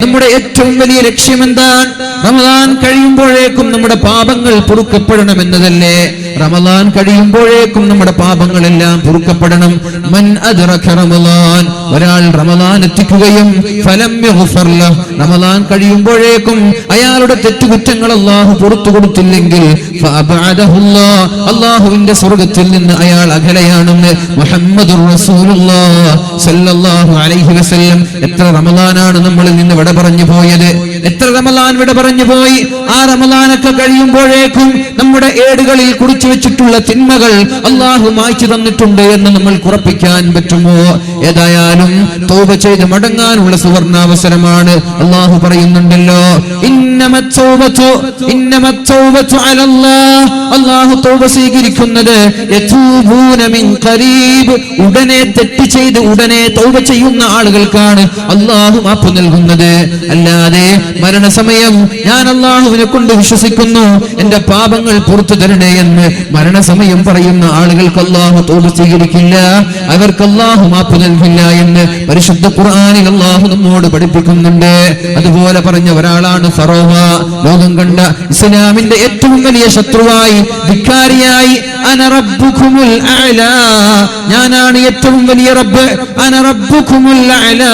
നമ്മുടെ ഏറ്റവും വലിയ ലക്ഷ്യം എന്താണ്? റമദാൻ കഴിയുമ്പോഴേക്കും നമ്മുടെ പാപങ്ങൾ പൊറുക്കപ്പെടണമെന്നതല്ലേ? റമദാൻ കഴിയുമ്പോഴേക്കും നമ്മുടെ പാപങ്ങളെല്ലാം പൊറുക്കപ്പെടണം. മൻ അദ്റക റമദാൻ, ഒരാൾ റമദാൻ എത്തിക്കുകയും ഫലം യുഗ്ഫർ ലഹു, റമദാൻ കഴിയുമ്പോഴേക്കും അയാളുടെ തെറ്റുകുറ്റങ്ങൾ അല്ലാഹു പുറത്തു കൊടുത്തില്ലെങ്കിൽ ഫഅബഅദഹുല്ലാഹ്, അല്ലാഹുവിന്റെ സ്വർഗ്ഗത്തിൽ നിന്ന് അയാൾ അകലെയാണെന്ന് മുഹമ്മദുർ റസൂലുള്ളാഹി സ്വല്ലല്ലാഹു അലൈഹി വസല്ലം. എത്ര റമദാനാണ് നമ്മളിൽ നിന്ന് വിട പറഞ്ഞു പോയത്? എത്ര റമദാൻ വിട പറഞ്ഞു പോയി? ആ റമദാനൊക്കെ കഴിയുമ്പോഴേക്കും നമ്മുടെ ഏടുകളിൽ കുറിച്ചു വെച്ചിട്ടുള്ള തിന്മകൾ അല്ലാഹു മായ്ച്ചു തന്നിട്ടുണ്ട് എന്ന് നമ്മൾ ഉറപ്പിക്കാൻ പറ്റുമോ? ഏതായാലും തൗബ ചെയ്ത് മടങ്ങാനുള്ള സുവർണാവസരമാണ്. അല്ലാഹു പറയുന്നുണ്ടല്ലോ, ഇന്നമത്തൗബതു അലല്ലാഹ്, അല്ലാഹു തൗബ സ്വീകരിക്കുന്നത് യതൂബൂന മിൻ ഖരീബ്, ഉടനെ തെറ്റ് ചെയ്ത് ഉടനെ തൗബ ചെയ്യുന്ന ആളുകൾക്കാണ് അല്ലാഹു മാപ്പ് നൽകുന്നത്. അല്ലാതെ മരണസമയം ഞാൻ അല്ലാഹുവിനെ കൊണ്ട് വിശ്വസിക്കുന്നു, എന്റെ പാപങ്ങൾ പുറത്തു തരണേ എന്ന് മരണസമയം പറയുന്ന ആളുകൾക്ക് അല്ലാഹു തൗബ സ്വീകരിക്കില്ല, അവർക്ക് അല്ലാഹു മാപ്പ് നൽകില്ല എന്ന് പരിശുദ്ധ ഖുർആനിൽ അല്ലാഹു നമ്മോട് പഠിപ്പിക്കുന്നുണ്ട്. അതുപോലെ പറഞ്ഞ ഒരാളാണ് ഫറോവ. ലോകം കണ്ട ഇസ്ലാമിന്റെ ഏറ്റവും വലിയ ശത്രുവായി, ധിക്കാരിയായി, അന റബ്ബുകുമുൽ അഅ്ലാ, ഞാനാണ് ഏറ്റവും വലിയ റബ്ബ്, അന റബ്ബുകുമുൽ അഅ്ലാ,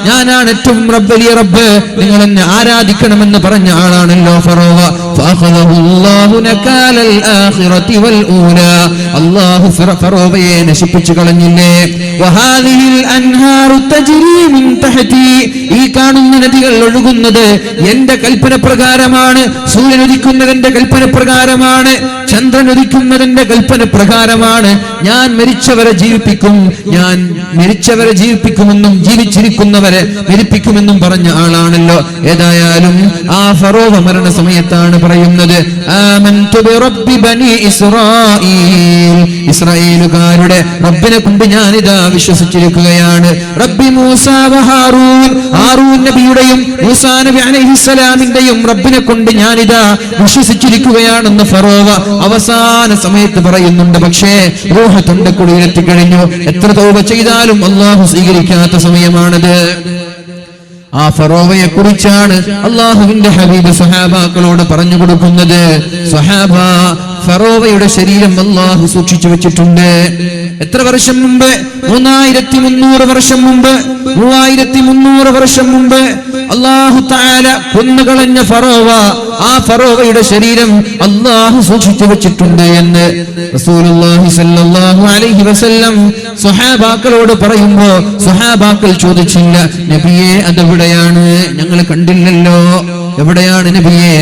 ഞാനാണ് ഏറ്റവും വലിയ റബ്ബ്, നിങ്ങൾ എന്നെ ആരാധിക്കണമെന്ന് പറഞ്ഞ ആളാണല്ലോ ഫറോവ. ഫഅഖദഹുല്ലാഹു നകാലൽ ആഖിറതി വൽ ഊലാ, അല്ലാഹു ഫറോവയെ നശിപ്പിച്ചു കളഞ്ഞില്ലേ. വഹാദിഹിൽ അൻഹാറു തജ്രി മിൻ തഹ്തി, ഈ കാണുന്ന നദികൾ ഒഴുകുന്നത് എന്റെ കൽപ്പന പ്രകാരമാണ്. സൂര്യൻ ഉദിക്കുന്നതിന്റെ കൽപ്പന പ്രകാരമാണ്, ചന്ദ്രൻ ഉദിക്കുന്നതിന്റെ കൽപ്പന പ്രകാരമാണ്. ഞാൻ മരിച്ചവരെ ജീവിപ്പിക്കും, ഞാൻ മരിച്ചവരെ ജീവിപ്പിക്കുമെന്നും ജീവിച്ചിരിക്കുന്നവരെ മരിപ്പിക്കുമെന്നും പറഞ്ഞ ആളാണല്ലോ. ഏതായാലും ആ ഫറോവ മരണ സമയത്താണ് പറയുന്നത്, ആമൻതു ബിറബ്ബി ബനി ഇസ്രായീൽ, ഇസ്രായേലുകാരുടെ റബ്ബിനെ കൊണ്ട് ഞാനിതാ വിശ്വസിച്ചിരിക്കുകയാണ്. റബ്ബി മൂസ വ ഹാറൂൻ, ഹാറൂൻ നബിയുടെയും മൂസാ നബി അലൈഹിസ്സലാമിന്റെയും റബ്ബിനെ കൊണ്ട് ഞാനിതാ വിശ്വസിച്ചിരിക്കുകയാണെന്ന് ഫറോവ അവസാന സമയത്ത് പറയുന്നുണ്ട്. പക്ഷേ റൂഹ് തൊണ്ടക്കുടിയിൽ എത്തിക്കഴിഞ്ഞു. എത്ര തൗബ ചെയ്താലും അല്ലാഹു സ്വീകരിക്കാത്ത സമയമാണത്. ആ ഫറോവയെ കുറിച്ചാണ് അല്ലാഹുവിന്റെ ഹബീബ് സ്വഹാബാക്കളോട് പറഞ്ഞു കൊടുക്കുന്നത്. സ്വഹാബ, ഫറോവയുടെ ശരീരം അല്ലാഹു സൂക്ഷിച്ചു വെച്ചിട്ടുണ്ട്. എത്ര വർഷം മുമ്പ്? 3300 വർഷം മുമ്പ്. 3300 വർഷം മുമ്പ് അല്ലാഹു തആല കൊന്നുകളഞ്ഞ ഫറോവ, ആ ഫറോവയുടെ ശരീരം അല്ലാഹു സൂക്ഷിച്ചു വെച്ചിട്ടുണ്ട് എന്ന് റസൂലുള്ളാഹി സ്വല്ലല്ലാഹു അലൈഹി വസല്ലം സ്വഹാബാക്കളോട് പറയുമ്പോ സ്വഹാബാക്കൾ ചോദിച്ചില്ല, നബിയേ അതെവിടെയാണ്? ഞങ്ങൾ കണ്ടില്ലല്ലോ. എവിടെയാണ് നബിയെ?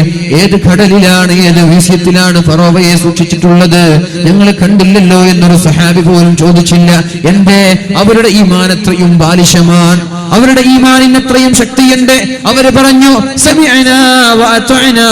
ഏത് കടലിലാണ്, ഏത് വീസ്യത്തിലാണ് ഫറോവയെ സൂക്ഷിച്ചിട്ടുള്ളത്? ഞങ്ങൾ കണ്ടില്ലല്ലോ എന്നൊരു സഹാബി പോലും ചോദിച്ചില്ല. എന്തേ? അവരുടെ ഈമാൻ അത്രയും ബാലിശമാണ്, അവരുടെ ഈമാനിന് അത്രയും ശക്തിയുണ്ട്. അവര് പറഞ്ഞു, സമിഅനാ വ അത്അനാ,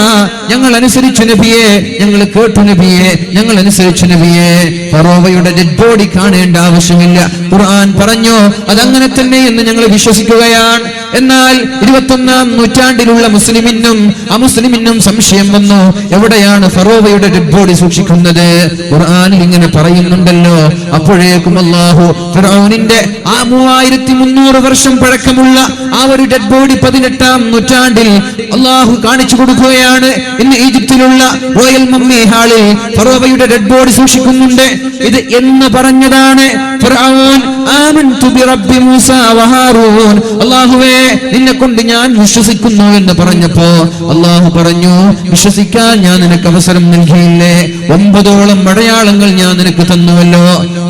ഞങ്ങൾ അനുസരിച്ചു നബിയെ, ഞങ്ങൾ കേട്ടു നബിയെ, ഞങ്ങൾ അനുസരിച്ചു നബിയെ. ഫറോവയുടെ ഡെഡ് ബോഡി കാണേണ്ട ആവശ്യമില്ല. ഖുർആൻ പറഞ്ഞു അതങ്ങനെ തന്നെ എന്ന് ഞങ്ങൾ വിശ്വസിക്കുകയാണ്. എന്നാൽ 21ാം നൂറ്റാണ്ടിലുള്ള മുസ്ലിമിനും അമുസ്ലിമിനും സംശയം വന്നു, എവിടെയാണ് ഫറോവയുടെ ഡെഡ് ബോഡി സൂക്ഷിക്കുന്നത്? ഖുർആനിൽ ഇങ്ങനെ പറയുന്നുണ്ടല്ലോ. അപ്പോഴേക്കും അല്ലാഹു ഫിർഔനിന്റെ ആ 3300 വർഷം പഴക്കമുള്ള ആ ഒരു ഡെഡ് ബോഡി 18ാം നൂറ്റാണ്ടിൽ അല്ലാഹു കാണിച്ചു കൊടുക്കുകയാണ്. ഇന്ന് ഈജിപ്തിലുള്ള റോയൽ മമ്മി ഹാളിൽ ഫറോവയുടെ ഡെഡ് ബോഡി സൂക്ഷിക്കുന്നുണ്ട്. ഇത് എന്ന് പറഞ്ഞതാണ് ഫിർഔൻ, ആമൻതു ബിറബ്ബി മൂസ വ ഹാറൂൻ, അല്ലാഹുവേ നിന്നെ കൊണ്ട് ഞാൻ വിശ്വസിക്കുന്നു എന്ന് പറഞ്ഞപ്പോ അല്ലാഹു പറഞ്ഞു, വിശ്വസിക്കാൻ ഞാൻ നിനക്ക് അവസരം നൽകിയില്ലേ? 9ഓളം അടയാളങ്ങൾ ഞാൻ നിനക്ക് തന്നുവല്ലോ.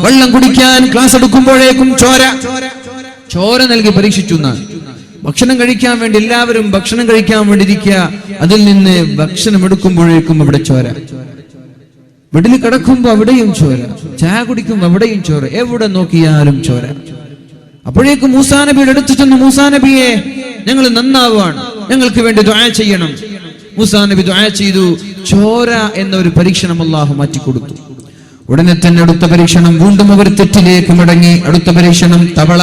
വെള്ളം കുടിക്കാൻ ക്ലാസ് എടുക്കുമ്പോഴേക്കും ചോര നൽകി പരീക്ഷിച്ചു. ഭക്ഷണം കഴിക്കാൻ വേണ്ടി എല്ലാവരും ഭക്ഷണം കഴിക്കാൻ വേണ്ടി ഇരിക്കുക, അതിൽ നിന്ന് ഭക്ഷണം എടുക്കുമ്പോഴേക്കും അവിടെ ചോര. വീട്ടിൽ കിടക്കുമ്പോ അവിടെയും ചോര, ചായ കുടിക്കുമ്പോ അവിടെയും ചോര, എവിടെ നോക്കിയാലും ചോര. അപ്പോഴേക്കും മൂസാ നബിയുടെ അടുത്ത് ചെന്നു, മൂസാ നബിയെ ഞങ്ങൾ നന്നാവാണ്, ഞങ്ങൾക്ക് വേണ്ടി ദുആ ചെയ്യണം. മൂസാ നബി ദുആ ചെയ്തു. ചോര എന്ന ഒരു പരീക്ഷണം അല്ലാഹു മാറ്റിക്കൊടുത്തു. ഉടനെ തന്നെ അടുത്ത പരീക്ഷണം, വീണ്ടും അവർ തെറ്റിലേക്ക് മടങ്ങി. അടുത്ത പരീക്ഷണം തവള.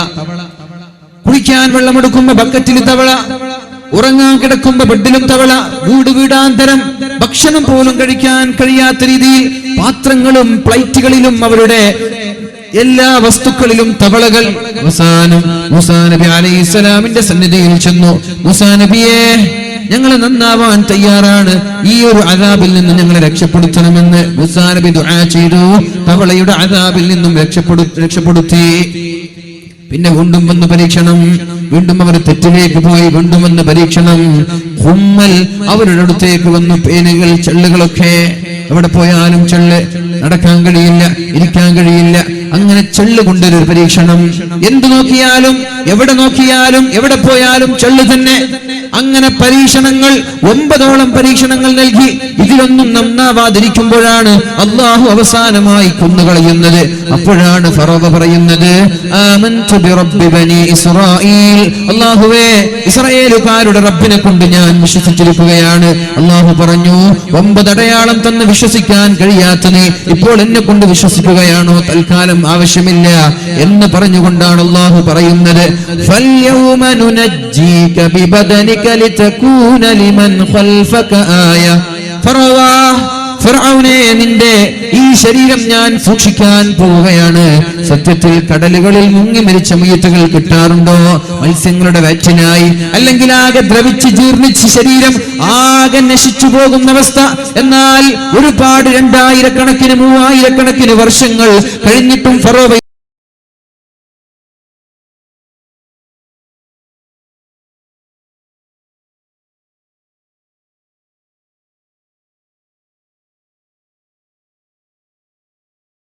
കുടിക്കാൻ വെള്ളമെടുക്കുമ്പോ ബക്കറ്റിൽ തവള, ഉറങ്ങാൻ കിടക്കുമ്പോ ബെഡിലും തവള, വീടാന്തരം ഭക്ഷണം പോലും കഴിക്കാൻ കഴിയാത്ത രീതിയിൽ പാത്രങ്ങളും പ്ലേറ്റുകളിലും അവരുടെ എല്ലാ വസ്തുക്കളിലും തവളകൾ. അവസാനം മൂസാ നബി അലൈഹിസ്സലാമിന്റെ സന്നിധിയിൽ ചെന്നു, മൂസാ നബിയെ, ഞങ്ങൾ നന്നാവാൻ തയ്യാറാണ്, ഈ ഒരു അദാബിൽ നിന്ന് ഞങ്ങളെ രക്ഷപ്പെടുത്തണമെന്ന് മൂസാ നബി ദുആ ചെയ്തു. തവളയുടെ അദാബിൽ നിന്നും രക്ഷപ്പെടുത്തി. പിന്നെ വീണ്ടും വന്ന് പരീക്ഷണം, വീണ്ടും അവർ തെറ്റിലേക്ക് പോയി, വീണ്ടും വന്ന് പരീക്ഷണം. ഹുമ്മൽ, അവരുടെ അടുത്തേക്ക് വന്നു പേനുകൾ, ചെള്ളുകളൊക്കെ. എവിടെ പോയാലും ചെള്ള്, നടക്കാൻ കഴിയില്ല, ഇരിക്കാൻ കഴിയില്ല, അങ്ങനെ ചെള്ള് കൊണ്ടൊരു പരീക്ഷണം. എന്ത് നോക്കിയാലും, എവിടെ നോക്കിയാലും, എവിടെ പോയാലും ചെള്ള് തന്നെ. അങ്ങനെ പരീക്ഷണങ്ങൾ 9ഓളം പരീക്ഷണങ്ങൾ നൽകി. ഇതിലൊന്നും നന്നാവാതിരിക്കുമ്പോഴാണ് അള്ളാഹു അവസാനമായി കൊന്നുകളയുന്നത്. അപ്പോഴാണ് ഫറവ പറയുന്നത്, ആമൻതു ബിറബ്ബി ബനി ഇസ്രായീൽ, അല്ലാഹുവേ, ഇസ്രായേലുകാരുടെ റബ്ബിനെ കൊണ്ട് ഞാൻ വിശ്വസിച്ചിരിക്കുകയാണ്. അള്ളാഹു പറഞ്ഞു, 9 അടയാളം തന്ന് വിശ്വസിക്കാൻ കഴിയാത്ത നീ ഇപ്പോൾ എന്നെ കൊണ്ട് വിശ്വസിക്കുകയാണോ? തൽക്കാലം ആവശ്യമില്ല എന്ന് പറഞ്ഞുകൊണ്ടാണ് അള്ളാഹു പറയുന്നത്, ഫൽയൗമ നുനജ്ജീക ബിബദനിക ലിതകൂന ലിമൻ ഖൽഫക ആയ. ഫിർഔനേ, നിന്റെ ഈ ശരീരം ഞാൻ സൂക്ഷിക്കാൻ പോവുകയാണ്. സത്യത്തിൽ കടലുകളിൽ മുങ്ങി മരിച്ച മയ്യത്തുകൾ കിട്ടാറുണ്ടോ? മത്സ്യങ്ങളുടെ വയറ്റിനായി, അല്ലെങ്കിൽ ആകെ ദ്രവിച്ച് ജീർണിച്ച് ശരീരം ആകെ നശിച്ചു പോകുന്ന അവസ്ഥ. എന്നാൽ ഒരുപാട് 2000 കണക്കിന് 3000 കണക്കിന് വർഷങ്ങൾ കഴിഞ്ഞിട്ടും ഫറോവ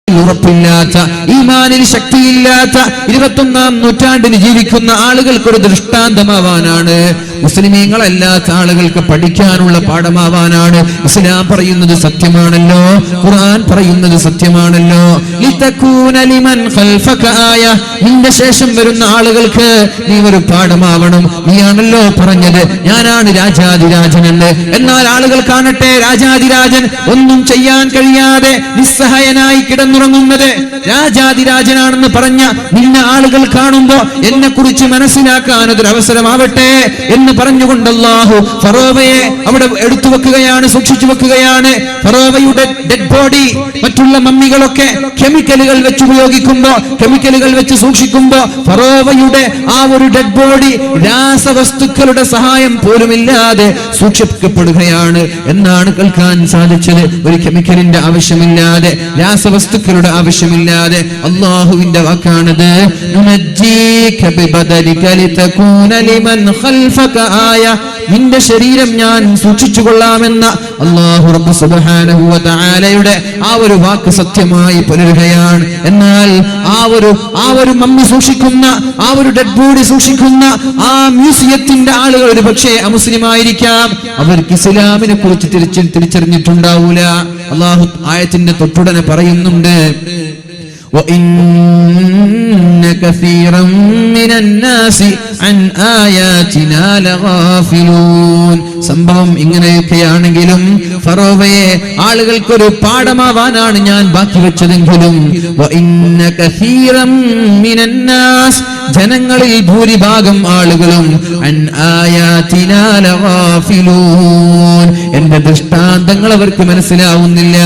ഉറപ്പില്ലാത്ത, ഈമാനിൽ ശക്തിയില്ലാത്ത 21-ാം നൂറ്റാണ്ടിന് ജീവിക്കുന്ന ആളുകൾക്കൊരു ദൃഷ്ടാന്തമാവാനാണ്. മുസ്ലിമീങ്ങളല്ലാത്ത ആളുകൾക്ക് പഠിക്കാനുള്ള പാഠമാവാനാണ്. ഇസ്ലാം പറയുന്നത് സത്യമാണല്ലോ, ഖുർആൻ പറയുന്നത് സത്യമാണല്ലോ. ലിതകൂന ലിമൻ ഖൽഫക ആയ, നിന്റെ ശേഷം വരുന്ന ആളുകൾക്ക് നീ ഒരു പാഠമാവണം. നീയാണല്ലോ പറഞ്ഞത് ഞാനാണ് രാജാതിരാജനെന്ന്. എന്നാൽ ആളുകൾ കാണട്ടെ, രാജാതിരാജൻ ഒന്നും ചെയ്യാൻ കഴിയാതെ നിസ്സഹായനായി കിടന്നുറങ്ങുന്നത്. രാജാതിരാജനാണെന്ന് പറഞ്ഞ നിന്നെ ആളുകൾ കാണുമ്പോ എന്നെ കുറിച്ച് മനസ്സിലാക്കാൻ അതൊരു അവസരമാവട്ടെ എന്ന് പറഞ്ഞുകൊണ്ട് അല്ലാഹു ഫറോവയെ അവിടെ എടുത്തു വെക്കുകയാണ്, സൂക്ഷിച്ചു വെക്കുകയാണ്. ഫറോവയുടെ ഡെഡ് ബോഡി, മറ്റുള്ള മമ്മികളൊക്കെ കെമിക്കലുകൾ വെച്ച് ഉപയോഗിക്കുമ്പോ, കെമിക്കലുകൾ വെച്ച് സൂക്ഷിക്കുമ്പോ ഫറോവയുടെ ആ ഒരു ഡെഡ് ബോഡി രാസവസ്തുക്കളുടെ സഹായം പോലുമില്ലാതെ സൂക്ഷിക്കപ്പെടുകയാണ് എന്നാണ് കേൾക്കാൻ സാധിച്ചത്. ഒരു കെമിക്കലിന്റെ ആവശ്യമില്ലാതെ, രാസവസ്തുക്കളുടെ ആവശ്യമില്ലാതെ. അല്ലാഹുവിന്റെ വാക്കാണത്, നുനജ്ജീക ബിബദനിക ലിതകൂന ലിമൻ ഖൽഫക ആയ, നിന്റെ ശരീരം ഞാൻ സൂക്ഷിച്ചുകൊള്ളാമെന്ന അല്ലാഹു റബ്ബ് സുബ്ഹാനഹു വ തആലയുടെ ആ ഒരു വാക്ക് സത്യമായി പുലരുകയാണ്. എന്നാൽ ആ ഒരു മമ്മി സൂക്ഷിക്കുന്ന, ആ ഒരു ഡെഡ് ബോഡി സൂക്ഷിക്കുന്ന ആ മ്യൂസിയത്തിന്റെ ആളുകൾ ഒരു പക്ഷേ അമുസ്ലിമായിരിക്കാം. അവർക്ക് ഇസ്ലാമിനെ കുറിച്ച് തിരിച്ചറിഞ്ഞിട്ടുണ്ടാവൂല. അല്ലാഹു ആയത്തിന്റെ തൊട്ടുടനെ പറയുന്നുണ്ട്, وَإِنَّ كَثِيرًا مِنَ النَّاسِ عَنْ آيَاتِنَا لَغَافِلُونَ. സംഭവം ഇങ്ങനെയൊക്കെയാണെങ്കിലും ഫറോവയെ ആളുകൾക്കൊരു പാഠമാവാനാണ് ഞാൻ ബാക്കി വെച്ചതെങ്കിലും, وَإِنَّ كَثِيرًا مِنَ النَّاسِ, ജനങ്ങളിൽ ഭൂരിഭാഗം ആളുകളും അൻ ആയാതിനാ ലഗാഫിലൂൻ, എന്റെ ദൃഷ്ടാന്തങ്ങൾ അവർക്ക് മനസ്സിലാവുന്നില്ല,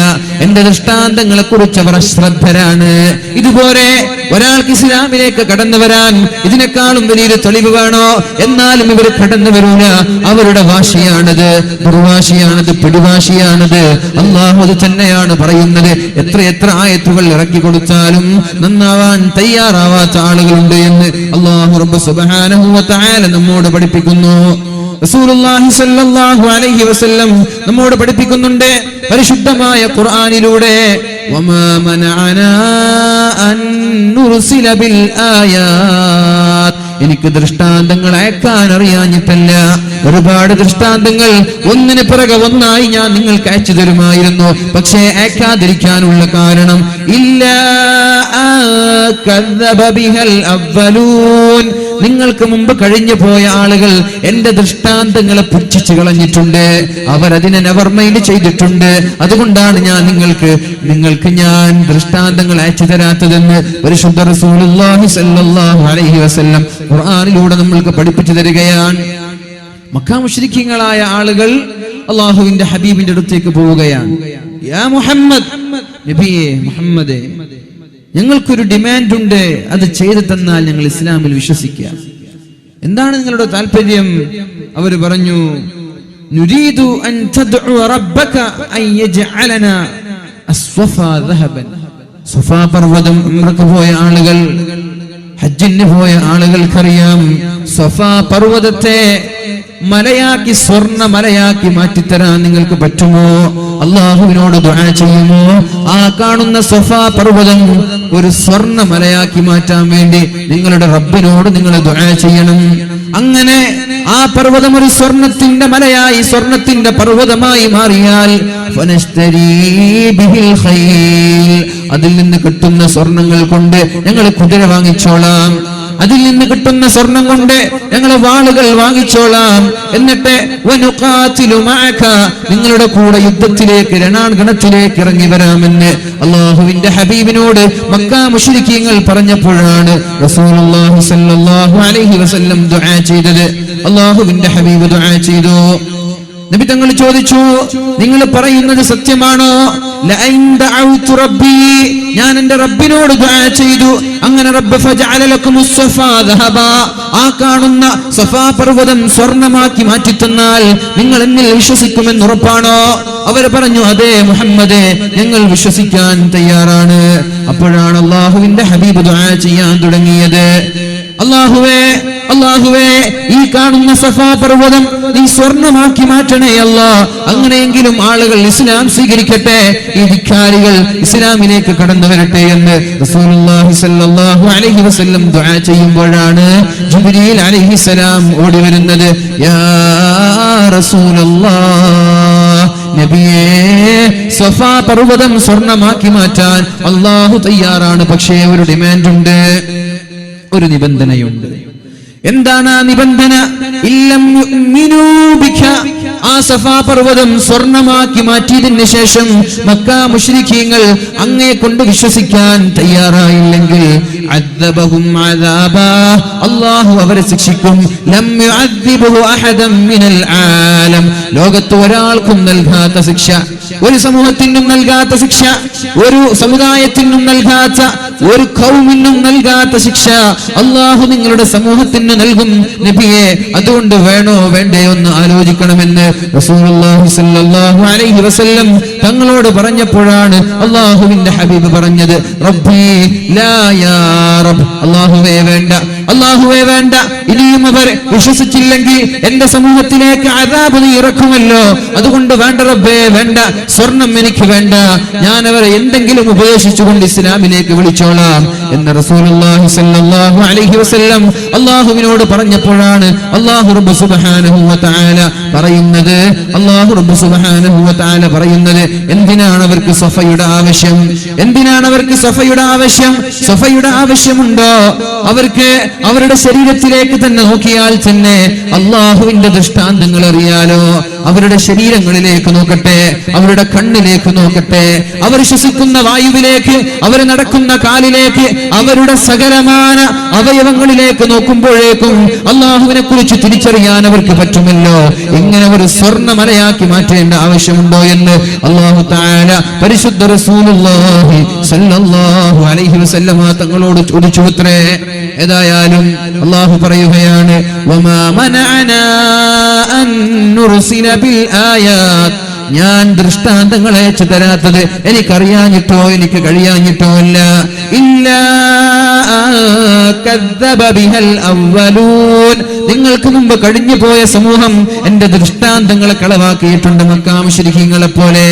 എന്റെ ദൃഷ്ടാന്തങ്ങളെ കുറിച്ച് അവർ അശ്രദ്ധരാണ്. ഇതുപോലെ ഒരാൾക്ക് ഇസ്ലാമിലേക്ക് കടന്നു വരാൻ ഇതിനേക്കാളും വലിയൊരു തെളിവ് വേണോ? എന്നാലും ഇവർ കടന്നു വരൂല. അവരുടെ വാശിയാണത്, ദുർവാശിയാണത്, പിടിവാശിയാണത്. അല്ലാഹു അത് തന്നെയാണ് പറയുന്നത്. എത്ര ആയത്തുകൾ ഇറക്കി കൊടുത്താലും നന്നാവാൻ തയ്യാറാവാത്ത ആളുകളുണ്ട് എന്ന് അല്ലാഹു റബ്ബ് സുബ്ഹാനഹു വ തആല നമ്മോട് പഠിപ്പിക്കുന്നു. റസൂലുള്ളാഹി സ്വല്ലല്ലാഹു അലൈഹി വസല്ലം നമ്മോട് പഠിപ്പിക്കുന്നുണ്ട് പരിശുദ്ധമായ ഖുർആനിലൂടെ, വമാ മനഅനാ അൻ നുർസില ബിൽ ആയാത്ത്, എനിക്ക് ദൃഷ്ടാന്തങ്ങൾ അയക്കാൻ അറിയാഞ്ഞിട്ടല്ല. ഒരുപാട് ദൃഷ്ടാന്തങ്ങൾ ഒന്നിന് പിറകെ ഒന്നായി ഞാൻ നിങ്ങൾക്ക് അയച്ചു തരുമായിരുന്നു. പക്ഷേ അയക്കാതിരിക്കാനുള്ള കാരണം ഇല്ലാ കദ്ദബ ബിഹൽ അവ്വലൂൻ, നിങ്ങൾക്ക് മുമ്പ് കഴിഞ്ഞു പോയ ആളുകൾ എന്റെ ദൃഷ്ടാന്തങ്ങളെ പുച്ഛിച്ചു കളഞ്ഞിട്ടുണ്ട്, അവരതിനെ നെവർ മൈൻഡ് ചെയ്തിട്ടുണ്ട്. അതുകൊണ്ടാണ് ഞാൻ നിങ്ങൾക്ക് ഞാൻ ദൃഷ്ടാന്തങ്ങൾ അയച്ചു തരാത്തതെന്ന് പരിശുദ്ധ റസൂലുള്ളാഹി സ്വല്ലല്ലാഹു അലൈഹി വസല്ലം ഖുർആനിലൂടെ നമ്മൾക്ക് പഠിപ്പിച്ചു തരികയാണ്. മക്ക മുശ്രിക്കീങ്ങളായ ആളുകൾ അല്ലാഹുവിന്റെ ഹബീബിന്റെ അടുത്തേക്ക് പോവുകയാണ്. യാ മുഹമ്മദ്, നബിയേ മുഹമ്മദേ, ഞങ്ങൾക്കൊരു ഡിമാൻഡ് ഉണ്ട്, അത് ചെയ്തു തന്നാൽ ഞങ്ങൾ ഇസ്ലാമിൽ വിശ്വസിക്കാം. എന്താണ് നിങ്ങളുടെ താല്പര്യം? അവർ പറഞ്ഞു, നുരീദു അൻ തദ്ഉ റബ്ബക അൻ യജ്അലനാ അസ്വഫാ ദഹബൻ. സ്വഫാ പർവ്വതം ഉംറക്ക് പോയ ആളുകൾ, ഹജ്ജിന് പോയ ആളുകൾക്കറിയാം, സ്വഫാ പർവ്വതത്തെ മലയാക്കി, സ്വർണ്ണ മലയാക്കി മാറ്റിത്തരാൻ നിങ്ങൾക്ക് പറ്റുമോ? അള്ളാഹുവിനോട് ദുആ ചെയ്യുമോ? ആ കാണുന്ന സ്വഫാ പർവ്വതം ഒരു സ്വർണ്ണ മലയാക്കി മാറ്റാൻ വേണ്ടി നിങ്ങളുടെ റബ്ബിനോട് നിങ്ങൾ ദുആ ചെയ്യണം. അങ്ങനെ ആ പർവ്വതം ഒരു സ്വർണത്തിന്റെ മലയായി, സ്വർണത്തിന്റെ പർവ്വതമായി മാറിയാൽ അതിൽ നിന്ന് കിട്ടുന്ന സ്വർണങ്ങൾ കൊണ്ട് ഞങ്ങൾ കുതിര വാങ്ങിച്ചോളാം, അതിൽ നിന്ന് കിട്ടുന്ന സ്വർണം കൊണ്ട് ഞങ്ങൾ വാളുകൾ വാങ്ങിച്ചോളാം, എന്നിട്ട് നിങ്ങളുടെ കൂടെ യുദ്ധത്തിലേക്ക്, രണാങ്കണത്തിലേക്ക് ഇറങ്ങി വരാമെന്ന് അള്ളാഹുവിന്റെ ഹബീബിനോട് മക്കാ മുശ്രിക്കീങ്ങൾ പറഞ്ഞപ്പോഴാണ് റസൂലുള്ളാഹി സ്വല്ലല്ലാഹു അലൈഹി വസല്ലം ദുആ ചെയ്തത്. അള്ളാഹുവിന്റെ ഹബീബ് ദുആ ചെയ്തു. നബി തങ്ങൾ ചോദിച്ചു, നിങ്ങൾ പറയുന്നത് സത്യമാണോ? ലഅൻ ദഅഉതു റബ്ബി, ഞാൻ എന്റെ റബ്ബിനോട് ദുആ ചെയ്തു, അങ്ങനെ റബ്ബ് ഫജഅല ലക്കുമുസ് സ്വഫാ ദഹബാ, ആ കാണുന്ന സ്വഫാ പർവ്വതം സ്വർണ്ണമാക്കി മാറ്റി തന്നാൽ നിങ്ങൾ എന്നിൽ വിശ്വസിക്കുമെന്ന് ഉറപ്പാണോ? അവർ പറഞ്ഞു, അതെ മുഹമ്മദേ, ഞങ്ങൾ വിശ്വസിക്കാൻ തയ്യാറാണ്. അപ്പോഴാണ് അള്ളാഹുവിന്റെ ഹബീബ് ദുആ ചെയ്യാൻ തുടങ്ങിയത്. അല്ലാഹുവേ, അല്ലാഹുവേ, ഈ കാണുന്ന സഫാ പർവ്വതം നീ സ്വർണ്ണമാക്കി മാറ്റണേ അല്ലാ. അങ്ങനെയെങ്കിലും ആളുകൾ ഇസ്ലാം സ്വീകരിക്കട്ടെ, ഈ ധിക്കാരികൾ ഇസ്ലാമിലേക്ക് കടന്നു വരട്ടെ എന്ന് റസൂലുള്ളാഹി സ്വല്ലല്ലാഹു അലൈഹി വസല്ലം ദുആ ചെയ്യുമ്പോഴാണ് ജിബ്രീൽ അലൈഹിസ്സലാം ഓടി വരുന്നത്. യാ റസൂലല്ലാഹ്, നബിയേ, സഫാ പർവ്വതം സ്വർണ്ണമാക്കി മാറ്റാൻ അല്ലാഹു തയ്യാറാണ്. പക്ഷേ ഒരു ഡിമാൻഡ് ഉണ്ട്, ഒരു നിബന്ധനയുണ്ട്. എന്താണ് ആ നിബന്ധന? ഇല്ലം യുഅ്മിനൂ ബിക, ആ സഫാ പർവ്വതം സ്വർണ്ണമാക്കി മാറ്റിയതിന് ശേഷം മക്കാ മുശ്രിക്കീങ്ങൾ അങ്ങയെ കൊണ്ട് വിശ്വസിക്കാൻ തയ്യാറായില്ലെങ്കിൽ അദ്ദബഹും അദാബാ, അല്ലാഹു അവരെ ശിക്ഷിക്കും. ലം യുഅദ്ദിബുഹു അഹദൻ മിനൽ ആലം, ലോകത്ത് ഒരാൾക്കും നൽകാത്ത ശിക്ഷ, ഒരു സമൂഹത്തിനും നൽകാത്ത ശിക്ഷ, ഒരു സമുദായത്തിനും നൽകാത്ത, ഒരു ഖൗമിനും നൽകാത്ത ശിക്ഷ അല്ലാഹു നിങ്ങളുടെ സമൂഹത്തിന് നൽകും നബിയെ. അതുകൊണ്ട് വേണോ വേണ്ടയോ എന്ന് ആലോചിക്കണമെന്ന് റസൂലുള്ളാഹി സ്വല്ലല്ലാഹു അലൈഹി വസല്ലം തങ്ങളോട് പറഞ്ഞപ്പോഴാണ് അല്ലാഹുവിന്റെ ഹബീബ് പറഞ്ഞത്, റബ്ബി ലാ യാ റബ്ബ്, അല്ലാഹുവേ വേണ്ട, അല്ലാഹുവേ വേണ്ട. ഇനിയും അവർ വിശ്വസിച്ചില്ലെങ്കിൽ എന്റെ സമൂഹത്തിലേക്ക് അദാബ് നീ ഇറക്കുമല്ലോ, അതുകൊണ്ട് വേണ്ട റബ്ബേ, വേണ്ട, സ്വർണം എനിക്ക് വേണ്ട, ഞാൻ അവരെ എന്തെങ്കിലും ഉപദേശിച്ചുകൊണ്ട് ഇസ്ലാമിലേക്ക് വിളിച്ചോളാം എന്ന് റസൂലുള്ളാഹി സ്വല്ലല്ലാഹു അലൈഹി വസല്ലം അല്ലാഹുവിനോട് പറഞ്ഞപ്പോഴാണ് അല്ലാഹു റബ്ബ് സുബ്ഹാനഹു വ തആല പറയുന്നത്, അല്ലാഹു റബ്ബ് സുബ്ഹാനഹു വ തആല പറയുന്നത്, എന്തിനാണ് അവർക്ക് സഫയുടെ ആവശ്യം? എന്തിനാണ് അവർക്ക് സഫയുടെ ആവശ്യം? സഫയുടെ ആവശ്യമുണ്ടോ? അവർക്ക് അവരുടെ ശരീരത്തിലേക്ക് തന്നെ നോക്കിയാൽ തന്നെ അല്ലാഹുവിന്റെ ദൃഷ്ടാന്തങ്ങൾ അറിയാലോ. അവരുടെ ശരീരങ്ങളിലേക്ക് നോക്കട്ടെ, അവരുടെ കണ്ണിലേക്ക് നോക്കട്ടെ, അവർ ശ്വസിക്കുന്ന വായുവിലേക്ക്, അവർ നടക്കുന്ന കാലിലേക്ക്, അവരുടെ സകലമാന അവയവങ്ങളിലേക്ക് നോക്കുമ്പോഴേക്കും അല്ലാഹുവിനെ കുറിച്ച് തിരിച്ചറിയാൻ അവർക്ക് പറ്റുമല്ലോ. ഇങ്ങനെ ഒരു സ്വർണ്ണമലയാക്കി മാറ്റേണ്ട ആവശ്യമുണ്ടോ എന്ന് അല്ലാഹു തആല പരിശുദ്ധ റസൂലുള്ളാഹി സ്വല്ലല്ലാഹു അലൈഹി വസല്ലമ തങ്ങളോട് ചോദിച്ചുത്രേ. ഏതായാലും അല്ലാഹു പറയുകയാണ്, വമാ മനഅനാ അൻ നുർസില ബിൽ ആയാത്ത്, ഞാൻ ദൃഷ്ടാന്തങ്ങൾ അയച്ചു തരാത്തത് എനിക്കറിയാഞ്ഞിട്ടോ എനിക്ക് കഴിയാഞ്ഞിട്ടോ അല്ല. ഇല്ലാ കദ്ദബ ബിഹൽ അവ്വലൂൻ, നിങ്ങൾക്ക് മുമ്പ് കഴിഞ്ഞു പോയ സമൂഹം എന്റെ ദൃഷ്ടാന്തങ്ങളെ കളവാക്കിയിട്ടുണ്ട്. മക്കാ മുശ്രിക്കീങ്ങളെ പോലെ.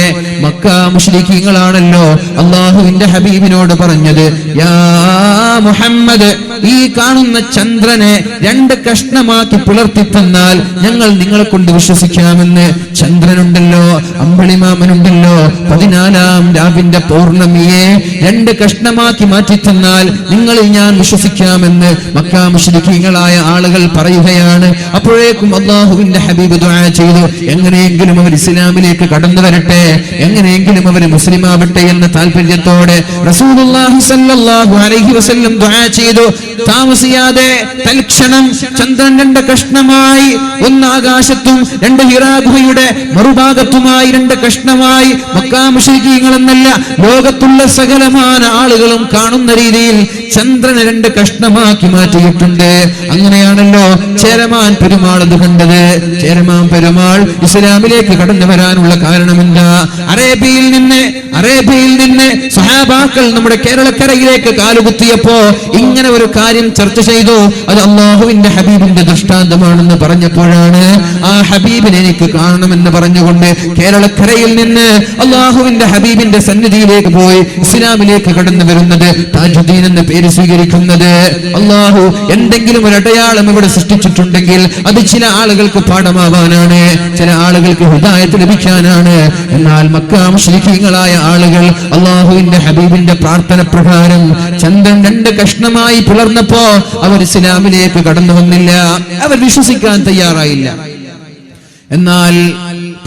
മക്കാ മുശ്രിക്കീങ്ങളാണല്ലോ അല്ലാഹുവിന്റെ ഹബീബിനോട് പറഞ്ഞത്, യാ മുഹമ്മദ്, ഈ കാണുന്ന ചന്ദ്രനെ 2 കഷ്ണമാക്കി പിളർത്തി തന്നാൽ ഞങ്ങൾ നിങ്ങളെ കൊണ്ട് വിശ്വസിക്കാമെന്ന്. ചന്ദ്രനുണ്ടല്ലോ, അമ്പിളിമാമനുണ്ടല്ലോ, 14-ാം രാവിന്റെ പൗർണമിയെ 2 കഷ്ണമാക്കി മാറ്റി തന്നാൽ നിങ്ങളിൽ ഞാൻ വിശ്വസിക്കാമെന്ന് മക്കാ മുശ്രിക്കീങ്ങളായ ആളുകൾ പറയുകയാണ്. അപ്പോഴേക്കും അല്ലാഹുവിന്റെ ഹബീബ് ദുആ ചെയ്തു, എങ്ങനെയെങ്കിലും അവർ ഇസ്ലാമിലേക്ക് കടന്നു വരട്ടെ, എങ്ങനെയെങ്കിലും അവർ മുസ്ലിമാവട്ടെ എന്ന താല്പര്യത്തോടെ റസൂലുള്ളാഹി സ്വല്ലല്ലാഹു അലൈഹി വസല്ലം ദുആ ചെയ്തു. താമസിയാതെ തൽക്ഷണം ചന്ദ്രൻ 2 കഷ്ണമായി, ഒന്ന് ആകാശത്തും 2 ഹിറാ ഗുഹയുടെ മറുഭാഗത്തുമായി 2 കഷ്ണമായി. മക്കാ മുശ്രിക്കീങ്ങൾ എന്നല്ല, ലോകത്തുള്ള സകലമാന ആളുകളും കാണുന്ന രീതിയിൽ ചന്ദ്രനെ 2 കഷ്ണമാക്കി മാറ്റിയിട്ടുണ്ട്. അങ്ങനെയാണല്ലോ ചേരമാൻ പെരുമാൾ അത് കണ്ടത്. ചേരമാൻ പെരുമാൾ ഇസ്ലാമിലേക്ക് കടന്നു വരാനുള്ള കാരണം എന്താ? അറേബ്യയിൽ നിന്ന് സഹാബാക്കൾ നമ്മുടെ കേരളക്കരയിലേക്ക് കാലുകുത്തിയപ്പോ ഇങ്ങനെ ഒരു കാര്യം ചർച്ച ചെയ്തു. അത് അള്ളാഹുവിന്റെ ഹബീബിന്റെ ദൃഷ്ടാന്തമാണെന്ന് പറഞ്ഞപ്പോഴാണ് ആ ഹബീബിനെ എനിക്ക് കാണണമെന്ന് പറഞ്ഞുകൊണ്ട് കേരളക്കരയിൽ നിന്ന് അള്ളാഹുവിന്റെ ഹബീബിന്റെ സന്നിധിയിലേക്ക് പോയി ഇസ്ലാമിലേക്ക് കടന്നു വരുന്നത്, താജുദ്ദീൻ എന്ന പേര് സ്വീകരിക്കുന്നത്. അള്ളാഹു എന്തെങ്കിലും ഒരു അടയാളം ഇവിടെ സൃഷ്ടിച്ചിട്ടുണ്ടെങ്കിൽ അത് ചില ആളുകൾക്ക് പാഠമാവാനാണ്, ചില ആളുകൾക്ക് ഹിദായത്ത് ലഭിക്കാനാണ്. എന്നാൽ മക്കാ മുശ്രിക്കീങ്ങളായ ആളുകൾ അള്ളാഹുവിന്റെ ഹബീബിന്റെ പ്രാർത്ഥന പ്രകാരം ചന്ദ്രൻ 2 കഷ്ണമായി പിളർന്നപ്പോ അവർ ഇസ്ലാമിലേക്ക് കടന്നു വന്നില്ല, അവർ വിശ്വസിക്കാൻ തയ്യാറായില്ല. എന്നാൽ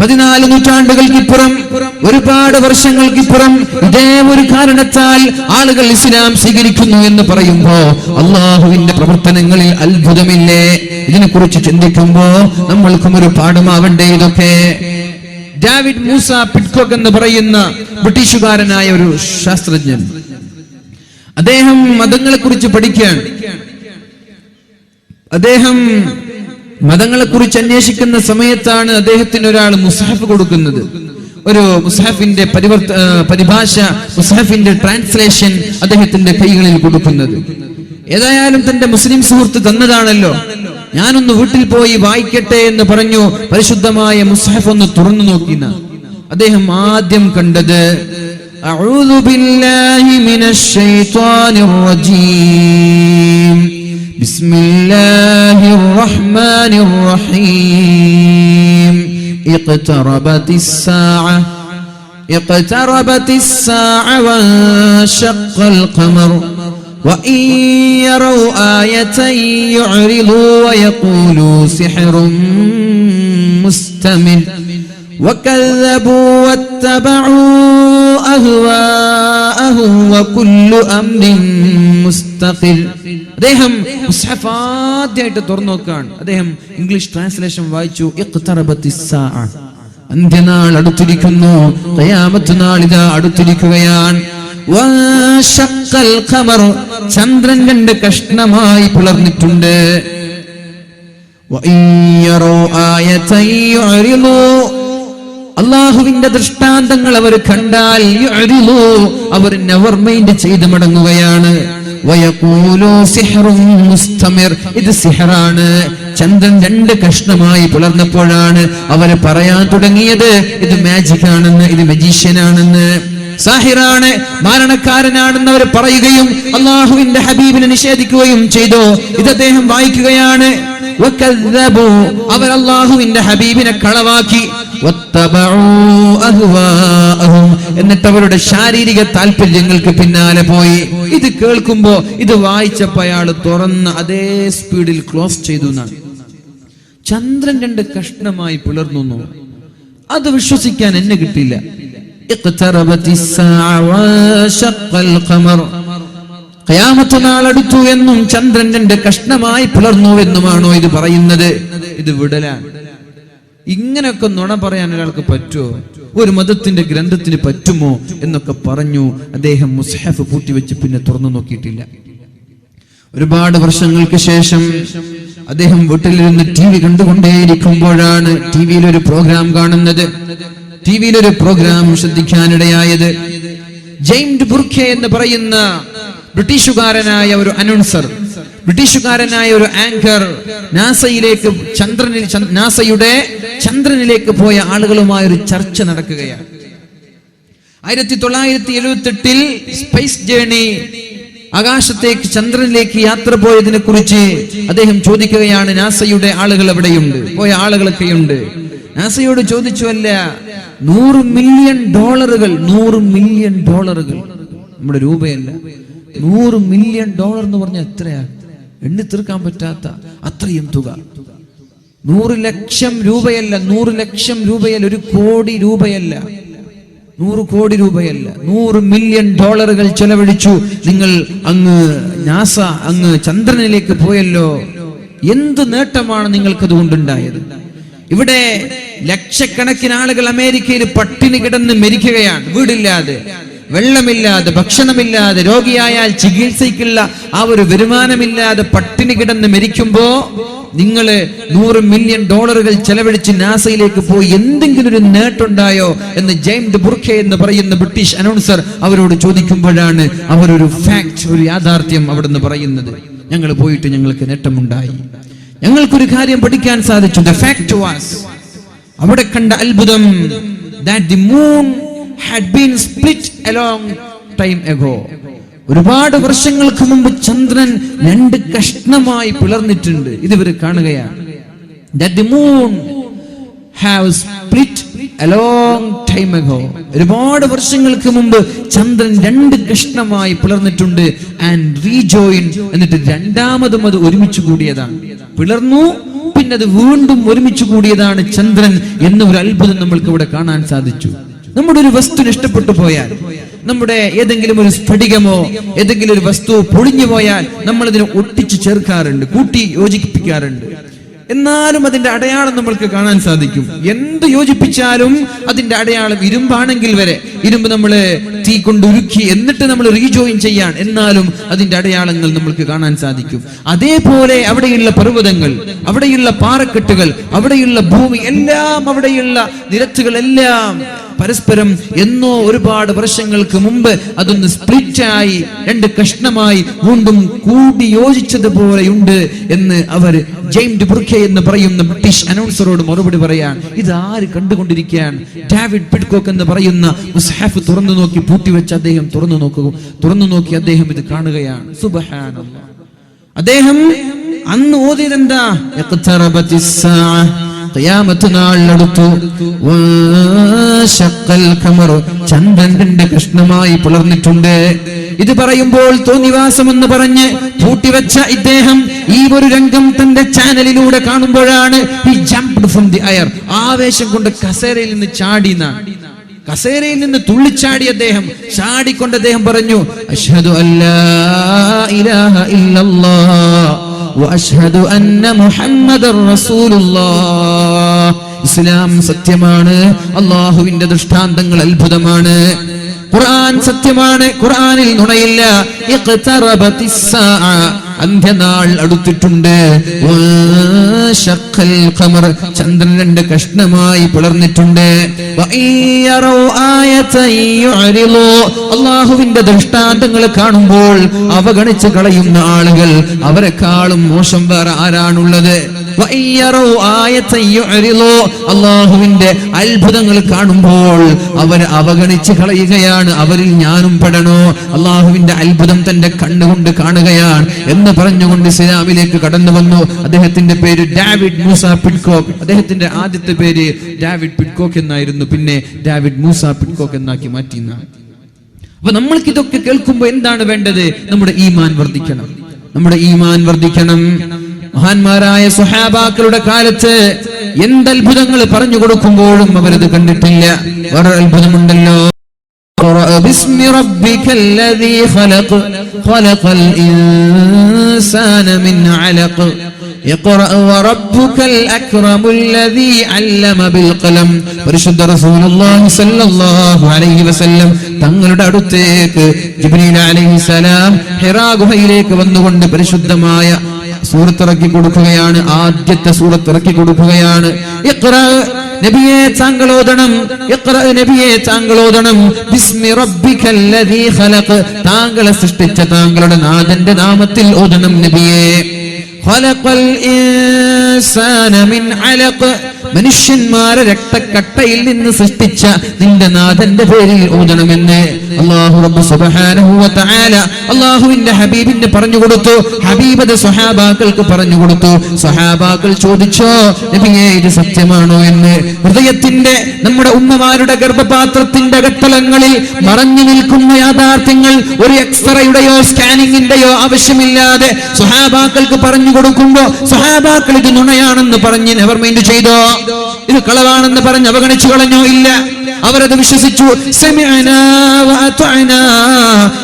14 നൂറ്റാണ്ടുകൾക്കിപ്പുറം, ഒരുപാട് വർഷങ്ങൾക്കിപ്പുറം ഇതേ ഒരു കാരണത്താൽ ആളുകൾ ഇസ്ലാം സ്വീകരിക്കുന്നു എന്ന് പറയുമ്പോ അള്ളാഹുവിന്റെ പ്രവർത്തനങ്ങളിൽ അത്ഭുതമില്ലേ? ഇതിനെക്കുറിച്ച് ചിന്തിക്കുമ്പോ നമ്മൾക്കും ഒരു പാഠമാവണ്ടേ ഇതൊക്കെ? ഡേവിഡ് മൂസ പിറ്റ്കോക്ക് എന്ന് പറയുന്ന ബ്രിട്ടീഷുകാരനായ ഒരു ശാസ്ത്രജ്ഞൻ, അദ്ദേഹം മതങ്ങളെ കുറിച്ച് പഠിക്കാൻ, അദ്ദേഹം മതങ്ങളെ കുറിച്ച് അന്വേഷിക്കുന്ന സമയത്താണ് അദ്ദേഹത്തിന് ഒരാൾ മുസ്ഹഫ് കൊടുക്കുന്നത്. ഒരു മുസ്ഹഫിന്റെ പരിഭാഷ, മുസ്ഹഫിന്റെ ട്രാൻസ്ലേഷൻ അദ്ദേഹത്തിന്റെ കൈകളിൽ കൊടുക്കുന്നത്. ഏതായാലും തന്റെ മുസ്ലിം സുഹൃത്ത് തന്നതാണല്ലോ, ഞാനൊന്ന് വീട്ടിൽ പോയി വായിക്കട്ടെ എന്ന് പറഞ്ഞു പരിശുദ്ധമായ മുസ്ഹഫ് ഒന്ന് തുറന്നു നോക്കിന അദ്ദേഹം ആദ്യം കണ്ടത് അഊദു ബില്ലാഹി മിനശ് ശൈത്വാനിർ റജീം ബിസ്മില്ലാഹിർ റഹ്മാനിർ റഹീം ഇഖ്തറബത്തിസ് സാഅ വൻശഖൽ ഖമർ وَإِن يَرَوْا آيَةً يُعْرِضُوا وَيَقُولُوا سِحْرٌ مُسْتَمِرٌّ وَكَذَّبُوا وَاتَّبَعُوا أَهْوَاءَهُمْ وَكُلُّ أَمْرٍ مُسْتَقِرٌ. അദ്ദേഹം മുസ്ഹഫ് ആദ്യമായിട്ട് തുറന്നു നോക്കുകയാണ്. അദ്ദേഹം ഇംഗ്ലീഷ് ട്രാൻസ്ലേഷൻ വായിച്ചു. ഇഖ്തറബത്തിസ് സാഅ, അന്ത്യനാൾ അടുത്തിരിക്കുന്നു, ഖിയാമത്ത് നാൾ ഇതാ അടുത്തിരിക്കുകയാണ്. ചന്ദ്രൻ 2 കഷ്ണമായി പിളർന്നിട്ടുണ്ട്. അള്ളാഹുവിന്റെ ദൃഷ്ടാന്തങ്ങൾ അവർ കണ്ടാൽ അവർ നെവർ മൈൻഡ് ചെയ്ത് മടങ്ങുകയാണ്. ഇത് സിഹറാണ്. ചന്ദ്രൻ 2 കഷ്ണമായി പിളർന്നപ്പോഴാണ് അവർ പറയാൻ തുടങ്ങിയത് ഇത് മാജിക് ആണെന്ന്, ഇത് മജീഷ്യനാണെന്ന്, സാഹിറാണ്, മാരണക്കാരനാണെന്ന് അവർ പറയുകയും അള്ളാഹുവിന്റെ ഹബീബിനെ നിഷേധിക്കുകയും ചെയ്തു. ഇത് അദ്ദേഹം വായിക്കുകയാണ്. അവർ അള്ളാഹുവിന്റെ ഹബീബിനെ കളവാക്കി. എന്നിട്ട് അവരുടെ ശാരീരിക താല്പര്യങ്ങൾക്ക് പിന്നാലെ പോയി. ഇത് കേൾക്കുമ്പോ, ഇത് വായിച്ചപ്പോ അയാൾ തുറന്ന അതേ സ്പീഡിൽ ക്ലോസ് ചെയ്തു. ചന്ദ്രൻ 2 കഷ്ണമായി പിളർന്നു. അത് വിശ്വസിക്കാൻ എന്നെ കിട്ടില്ല. ഖിയാമത്ത് നാൾ അടുത്തു എന്നും ചന്ദ്രൻ 2 കഷ്ണമായി പിളർന്നു എന്നുമാണോ ഇത് പറയുന്നത്? ഇത് വിടലാണ്. ഇങ്ങനെയൊക്കെ നുണ പറയാൻ ഒരാൾക്ക് പറ്റുമോ? ഒരു മതത്തിന്റെ ഗ്രന്ഥത്തിന് പറ്റുമോ എന്നൊക്കെ പറഞ്ഞു അദ്ദേഹം മുസ്ഹഫ് പൂട്ടിവെച്ച് പിന്നെ തുറന്നു നോക്കിയിട്ടില്ല. ഒരുപാട് വർഷങ്ങൾക്ക് ശേഷം അദ്ദേഹം വീട്ടിലിരുന്ന് TV കണ്ടുകൊണ്ടേയിരിക്കുമ്പോഴാണ് ടിവിയിൽ ഒരു പ്രോഗ്രാം കാണുന്നത്. ടിവിയിലൊരു പ്രോഗ്രാം ശ്രദ്ധിക്കാനിടയായത്. ജെയിംസ് ബുർക്കെ എന്ന് പറയുന്ന ബ്രിട്ടീഷുകാരനായ ഒരു അനൗൺസർ, ബ്രിട്ടീഷുകാരനായ ഒരു ആങ്കർ നാസയുടെ ചന്ദ്രനിലേക്ക് പോയ ആളുകളുമായി ഒരു ചർച്ച നടക്കുകയാണ്. 1978 സ്പേസ് ജേണി, ആകാശത്തേക്ക് ചന്ദ്രനിലേക്ക് യാത്ര പോയതിനെ കുറിച്ച് അദ്ദേഹം ചോദിക്കുകയാണ്. നാസയുടെ ആളുകൾ എവിടെയുണ്ട്? പോയ ആളുകളൊക്കെയുണ്ട്. നാസയോട് ചോദിച്ചു, അല്ല $100 മില്യൺ, $100 മില്യൺ, നമ്മുടെ രൂപയല്ല, $100 മില്യൺ എന്ന് പറഞ്ഞാൽ എത്രയാ? എണ്ണി തീർക്കാൻ പറ്റാത്ത അത്രയും തുക. 100 ലക്ഷം രൂപയല്ല, 100 ലക്ഷം രൂപയല്ല, 1 കോടി രൂപയല്ല. 100 കോടി രൂപയല്ല, $100 മില്യൺ ചെലവഴിച്ചു. നിങ്ങൾ നാസ ചന്ദ്രനിലേക്ക് പോയല്ലോ. എന്ത് നേട്ടമാണ് നിങ്ങൾക്കത് കൊണ്ടുണ്ടായത്? ഇവിടെ ലക്ഷക്കണക്കിന് ആളുകൾ അമേരിക്കയിൽ പട്ടിണി കിടന്ന് മരിക്കുകയാണ്. വീടില്ലാതെ, വെള്ളമില്ലാതെ, ഭക്ഷണമില്ലാതെ, രോഗിയായാൽ ചികിത്സയ്ക്കുള്ള ആ ഒരു വരുമാനമില്ലാതെ പട്ടിണി കിടന്ന് മരിക്കുമ്പോ നിങ്ങള് $100 മില്യൺ ചെലവഴിച്ച് നാസയിലേക്ക് പോയി എന്തെങ്കിലും ഒരു നേട്ടമുണ്ടായോ എന്ന് ജെയിംസ് ബുർഖെ എന്ന് പറയുന്ന ബ്രിട്ടീഷ് അനൗൺസർ അവരോട് ചോദിക്കുമ്പോഴാണ് അവരൊരു ഫാക്ട്, ഒരു യാഥാർത്ഥ്യം അവിടുന്ന് പറയുന്നത്. ഞങ്ങൾ പോയിട്ട് ഞങ്ങൾക്ക് നേട്ടമുണ്ടായി, ഞങ്ങൾക്കൊരു കാര്യം പഠിക്കാൻ സാധിച്ചു. The fact was, അവിടെ കണ്ട അത്ഭുതം, that the moon had been split a long time ago. ഒരുപാട് വർഷങ്ങൾക്ക് മുമ്പ് ചന്ദ്രൻ 2 കഷ്ണമായി പിളർന്നിട്ടുണ്ട്. ഇതിവർ കാണുകയാണ്. That the moon have split a long time ago. ഒരുപാട് വർഷങ്ങൾക്ക് മുമ്പ് ചന്ദ്രൻ 2 കഷ്ണമായി പിളർന്നിട്ടുണ്ട്. And rejoined, എന്നിട്ട് രണ്ടാമതും അത് ഒരുമിച്ച് കൂടിയതാണ്. പിളർന്നു, പിന്നെ അത് വീണ്ടും ഒരുമിച്ച് കൂടിയതാണ് ചന്ദ്രൻ എന്ന ഒരു അത്ഭുതം നമ്മൾക്ക് ഇവിടെ കാണാൻ സാധിച്ചു. നമ്മുടെ ഒരു വസ്തു നഷ്ടപ്പെട്ടു പോയാൽ, നമ്മുടെ ഏതെങ്കിലും ഒരു സ്ഫടികമോ ഏതെങ്കിലും ഒരു വസ്തു പൊളിഞ്ഞു പോയാൽ നമ്മൾ അതിനെ ഒട്ടിച്ചു ചേർക്കാറുണ്ട്, കൂട്ടി യോജിപ്പിക്കാറുണ്ട്. എന്നാലും അതിന്റെ അടയാളം നമ്മൾക്ക് കാണാൻ സാധിക്കും. എന്ത് യോജിപ്പിച്ചാലും അതിന്റെ അടയാളം, ഇരുമ്പാണെങ്കിൽ വരെ ഇരുമ്പ് നമ്മൾ തീ കൊണ്ട് ഉരുക്കി എന്നിട്ട് നമ്മൾ റീജോയിൻ ചെയ്യാൻ, എന്നാലും അതിന്റെ അടയാളങ്ങൾ നമ്മൾക്ക് കാണാൻ സാധിക്കും. അതേപോലെ അവിടെയുള്ള പർവ്വതങ്ങൾ, അവിടെയുള്ള പാറക്കെട്ടുകൾ, അവിടെയുള്ള ഭൂമി എല്ലാം, അവിടെയുള്ള നിരത്തുകൾ എല്ലാം പരസ്പരം എന്നോ ഒരുപാട് വർഷങ്ങൾക്ക് മുമ്പ് അതൊന്ന് സ്പ്ലിറ്റായി 2 കഷ്ണമായി വീണ്ടും കൂടി യോജിച്ചതുപോലെയുണ്ട് എന്ന് അവർ ജെയിംസ് ബുർഖെ എന്ന് പറയുന്ന ബ്രിട്ടീഷ് അനൗൺസറോട് മറുപടി പറയാൻ. ഇത് ആര് കണ്ടുകൊണ്ടിരിക്കാൻ? ഡേവിഡ് പിഡ്കോക്ക് എന്ന് പറയുന്ന മുസ്ഹഫ് തുറന്നു നോക്കി പൂട്ടിവെച്ച് അദ്ദേഹം തുറന്നു നോക്കി അദ്ദേഹം ഇത് കാണുകയാണ്. സുബ്ഹാനല്ലാഹ്. അദ്ദേഹം അന്ന് ഓതിയത് എന്താ? ഖിയാമത്ത് നാൾ അടുത്തു. ചന്ദ്രൻ 2 കഷ്ണമായി പിളർന്നിട്ടുണ്ട്. ഇത് പറയുമ്പോൾ തോന്നിവാസം എന്ന് പറഞ്ഞ് പൂട്ടിവെച്ച ഇദ്ദേഹം ഈ ഒരു രംഗം തന്റെ ചാനലിലൂടെ കാണുമ്പോഴാണ് he jumped from the air. ആവേശം കൊണ്ട് കസേരയിൽ നിന്ന് കസേരയിൽ നിന്ന് തുള്ളിച്ചാടി അദ്ദേഹം. ചാടിക്കൊണ്ട് അദ്ദേഹം പറഞ്ഞു, അശ്ഹദു അല്ലാ ഇലാഹ ഇല്ലല്ലാഹ് വഅശ്ഹദു അന്ന മുഹമ്മദർ റസൂലുള്ളാഹ്. ഇസ്ലാം സത്യമാണ്, അല്ലാഹുവിന്റെ ദൃഷ്ടാന്തങ്ങൾ അത്ഭുതമാണ്, ഖുർആൻ സത്യമാണ്, ഖുർആനിൽ നുണയില്ല. ഇഖ്തറബത്തിസ് സാഅ, അന്ത്യനാൾ അടുത്തിട്ടുണ്ട്. വശഖൽ ഖമർ, ചന്ദ്രൻ 2 കഷ്ണമായി പിളർന്നിട്ടുണ്ട്. വഇയറൗ ആയതൻ യുഅരിളു, അല്ലാഹുവിന്റെ ദൃഷ്ടാന്തങ്ങൾ കാണുമ്പോൾ അവഗണിച്ച് കളയുന്ന ആളുകൾ, അവരെക്കാളും മോശം വേറെ ആരാണുള്ളത്? വഇയറൗ ആയതൻ യുഅരിളു, അല്ലാഹുവിന്റെ അത്ഭുതങ്ങൾ കാണുമ്പോൾ അവർ അവഗണിച്ച് കളയുകയാണ്. അവരിൽ ഞാനും പെടണോ? അല്ലാഹുവിന്റെ അത്ഭുതം തന്റെ കണ്ണുകൊണ്ട് കാണുകയാണ് എന്ന് പറഞ്ഞുകൊണ്ട് ഇസ്ലാമിലേക്ക് കടന്നു വന്നു. അദ്ദേഹത്തിന്റെ പേര് ഡേവിഡ് മൂസ പിഡ്കോക്ക്. അദ്ദേഹത്തിന്റെ ആദ്യത്തെ പേര് ഡേവിഡ് പിഡ്കോക്ക് എന്നായിരുന്നു, പിന്നെ ഡേവിഡ് മൂസ പിഡ്കോക്ക് എന്നാക്കി മാറ്റി. അപ്പൊ നമ്മൾക്ക് ഇതൊക്കെ കേൾക്കുമ്പോൾ എന്താണ് വേണ്ടത്? നമ്മുടെ ഈമാൻ വർദ്ധിക്കണം. മഹാന്മാരായ സ്വഹാബാക്കളുടെ കാലത്ത് എന്തത്ഭുതങ്ങൾ പറഞ്ഞു കൊടുക്കുമ്പോഴും അവരത് കണ്ടിട്ടില്ല. വേറെ അത്ഭുതമുണ്ടല്ലോ. بسم ربك الذي خلق الإنسان من علق اقرأ وربك الأكرم الذي علم بالقلم. പരിശുദ്ധ റസൂലുള്ളാഹി സ്വല്ലല്ലാഹു അലൈഹി വസല്ലം തങ്ങളുടെ അടുത്തേക്ക് ജിബ്രീൽ അലൈഹിസ്സലാം ഹിറാ ഗുഹയിലേക്ക് വന്നുകൊണ്ട് പരിശുദ്ധമായ സൂറത്ത് ഇറക്കി കൊടുക്കുകയാണ്. ആദ്യത്തെ സൂറത്ത് ഇറക്കി കൊടുക്കുകയാണ്. ഇഖ്റാ, നബിയെ താങ്കൾ ഓതണം. ഇഖ്റാ, നബിയെ താങ്കൾ ഓതണം. ബിസ്മി റബ്ബിക്കല്ലദീ ഖലഖ്, താങ്കളെ സൃഷ്ടിച്ച താങ്കളുടെ നാഥന്റെ നാമത്തിൽ ഓതണം നബിയെ. ഖലഖൽ ഇൻസാന മിൻ അലഖ്, മനുഷ്യന്മാരെ രക്തക്കട്ടയിൽ നിന്ന് സൃഷ്ടിച്ച നിന്റെ നാഥന്റെ പേരിൽ ഓതണമെന്ന് അല്ലാഹു റബ്ബ് സുബ്ഹാനഹു വ തആല അല്ലാഹുവിന്റെ ഹബീബിന് പറഞ്ഞു കൊടുത്തു. ഹബീബ് അത് സ്വഹാബാക്കൾക്ക് പറഞ്ഞു കൊടുത്തു. സ്വഹാബാക്കൾ ചോദിച്ചോ, നബിയേ ഇത് സത്യമാണോ എന്ന്. ഹൃദയത്തിന്റെ, നമ്മുടെ ഉമ്മമാരുടെ ഗർഭപാത്രത്തിന്റെ അകത്തളങ്ങളിൽ മറഞ്ഞു നിൽക്കുന്ന യാഥാർത്ഥ്യങ്ങൾ ഒരു എക്സ്റേയുടെയോ സ്കാനിങ്ങിന്റെയോ ആവശ്യമില്ലാതെ സ്വഹാബാക്കൾക്ക് പറഞ്ഞു കൊടുക്കുമ്പോ സ്വഹാബാക്കൾ ഇത് നുണയാണെന്ന് പറഞ്ഞ് നെവർ മൈൻഡ് ചെയ്തോ? ഇത് കളവാണെന്ന് പറഞ്ഞ് അവഗണിച്ചു കളഞ്ഞോ? ഇല്ല, അവരത് വിശ്വസിച്ചു. സമിഅനാ വഅതഅനാ,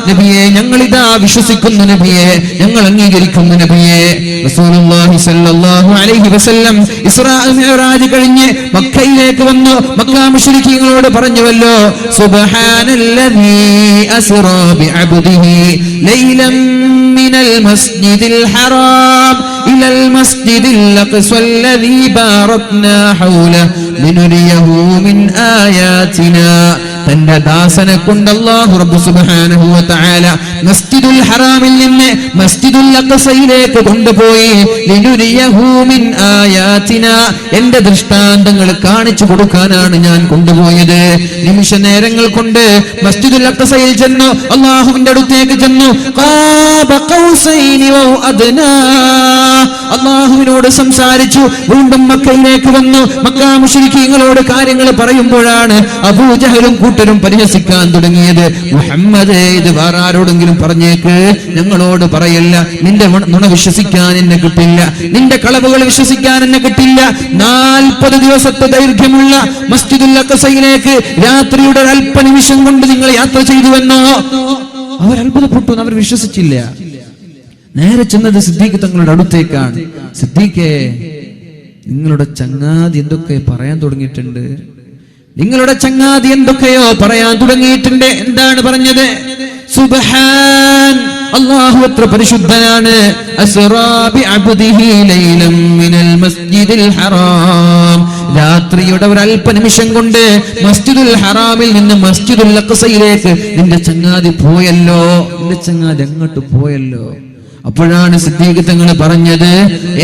നബിയെ ഞങ്ങളിതാ വിശ്വസിക്കുന്നു, നബിയെ ഞങ്ങൾ അംഗീകരിക്കുന്നു, നബിയെ. റസൂലുള്ളാഹി സ്വല്ലല്ലാഹു അലൈഹി വസല്ലം ഇസ്രാ മിഅ്റാജ് കഴിഞ്ഞ് മക്കയിലേക്ക് വന്നു. മക്ക മുശ്രിക്കീങ്ങളോട് പറഞ്ഞുവല്ലോ, സുബ്ഹാനല്ലദീ അസ്റാ ബിഅബ്ദിഹി ലൈലൻ മിനൽ മസ്ജിദിൽ ഹറാം ഇലൽ മസ്ജിദിൽ അഖ്സല്ലദീ ബാറക്നാ ഹൗലഹു ലിനുരിയഹു മിൻ ആയാതിനാ. തന്റെ ദാസനെ കൊണ്ട് അല്ലാഹു റബ്ബ് സുബ്ഹാനഹു വ തആല മസ്ജിദുൽ ഹറാമിൽ നിന്ന് മസ്ജിദുൽ അഖ്സയിലേക്ക് കൊണ്ടുപോയി. ലിനുരിയഹു മിൻ ആയാതിനാ, എന്റെ ദൃഷ്ടാന്തങ്ങൾ കാണിച്ചു കൊടുക്കാനാണ് ഞാൻ കൊണ്ടുപോയത്. നിമിഷ നേരങ്ങൾ കൊണ്ട് മസ്ജിദുൽ അഖ്സയിൽ ചെന്നു, അല്ലാഹുവിന്റെ അടുത്തേക്ക് ചെന്നു. ഖാബ ഖൗസൈനി വ അദ്നാ, അല്ലാഹുവിനോട് സംസാരിച്ചു. വീണ്ടും മക്കയിലേക്ക് വന്നു. മക്ക മുശ്രിക്കീങ്ങളോട് കാര്യങ്ങൾ പറയുമ്പോഴാണ് അബൂജഹലും കൂട്ടരും പരിഹസിക്കാൻ തുടങ്ങിയത്. മുഹമ്മദ്, ഇത് വേറെ ആരോടെങ്കിലും പറഞ്ഞേക്ക്, ഞങ്ങളോട് പറയല്ല. നിന്റെ നുണ വിശ്വസിക്കാൻ എന്നെ കിട്ടില്ല, നിന്റെ കളവുകൾ വിശ്വസിക്കാൻ എന്നെ കിട്ടില്ല. 40 ദിവസത്തെ ദൈർഘ്യമുള്ള മസ്ജിദുൽ അഖ്സയിലേക്ക് രാത്രിയുടെ അല്പനിമിഷം കൊണ്ട് നിങ്ങൾ യാത്ര ചെയ്തുവെന്നോ? അവർ അത്ഭുതപ്പെട്ടു, അവർ വിശ്വസിച്ചില്ല. നേരെ ചെന്നത് സിദ്ദീഖ് തങ്ങളുടെ അടുത്തേക്കാണ്. സിദ്ദീഖേ, നിങ്ങളുടെ ചങ്ങാതി എന്തൊക്കെ പറയാൻ തുടങ്ങിയിട്ടുണ്ട്, നിങ്ങളുടെ ചങ്ങാതി എന്തൊക്കെയോ പറയാൻ തുടങ്ങിയിട്ടുണ്ട്. എന്താണ് പറഞ്ഞത്? സുബ്ഹാൻ, അല്ലാഹു എത്ര പരിശുദ്ധനാണ്. അസ്റാ ബിഅബ്ദിഹി ലൈലൻ മിനൽ മസ്ജിദിൽ ഹറാം, രാത്രിയുടെ ഒരു അല്പനിമിഷം കൊണ്ട് മസ്ജിദുൽ ഹറാമിൽ നിന്ന് മസ്ജിദുൽ അഖ്സയിലേക്ക് നിന്റെ ചങ്ങാതി പോയല്ലോ, നിന്റെ ചങ്ങാതി അങ്ങോട്ട് പോയല്ലോ. അപ്പോഴാണ് സിദ്ദീഖ് തങ്ങൾ പറഞ്ഞത്,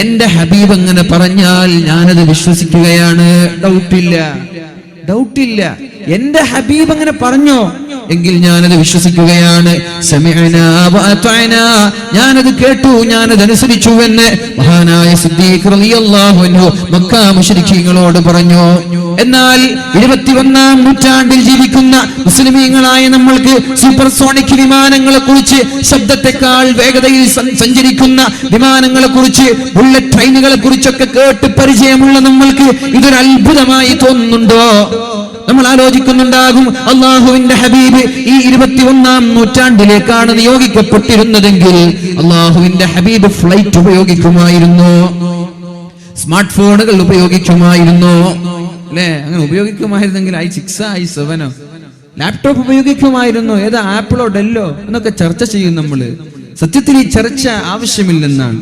എന്റെ ഹബീബ് അങ്ങനെ പറഞ്ഞാൽ ഞാനത് വിശ്വസിക്കുകയാണ്. ഡൗട്ടില്ല, എന്റെ ഹബീബ് അങ്ങനെ പറഞ്ഞോ എങ്കിൽ ഞാനത് വിശ്വസിക്കുകയാണ്. സമിഅനാ വഅതഅനാ, ഞാനത് കേട്ടു, ഞാനത് അനുസരിച്ചു എന്ന് മഹാനായ സിദ്ദീഖ് റളിയല്ലാഹു അൻഹു മക്ക മുശ്രിക്കീങ്ങളോട് പറഞ്ഞു. എന്നാൽ 21-ാം നൂറ്റാണ്ടിൽ ജീവിക്കുന്ന മുസ്ലിമീങ്ങളായ നമ്മൾക്ക് സൂപ്പർസോണിക് വിമാനങ്ങളെ കുറിച്ച്, ശബ്ദത്തെക്കാൾ വേഗതയിൽ സഞ്ചരിക്കുന്ന വിമാനങ്ങളെ കുറിച്ച്, ബുള്ളറ്റ് ട്രെയിനുകളെ കുറിച്ചൊക്കെ കേട്ട് പരിചയമുള്ള നമ്മൾക്ക് ഇതൊരു അത്ഭുതമായി തോന്നുന്നുണ്ടോ? നമ്മൾ ആലോചിക്കുന്നുണ്ടാകും, അള്ളാഹുവിന്റെ ഹബീബ് ഈ 21-ാം നൂറ്റാണ്ടിലേക്കാണ് നിയോഗിക്കപ്പെട്ടിരുന്നതെങ്കിൽ അള്ളാഹുവിന്റെ ഹബീബ് ഫ്ലൈറ്റ് ഉപയോഗിക്കുമായിരുന്നു, സ്മാർട്ട് ഫോണുകൾ ഉപയോഗിക്കുമായിരുന്നു, അല്ലെ? അങ്ങനെ ഉപയോഗിക്കുമായിരുന്നെങ്കിൽ i6 i7 ലാപ്ടോപ്പ് ഉപയോഗിക്കുമായിരുന്നു. ഏതാ, ആപ്പിളോ ഡെല്ലോ എന്നൊക്കെ ചർച്ച ചെയ്യും നമ്മള്. സത്യത്തിൽ ഈ ചർച്ച ആവശ്യമില്ലെന്നാണ്.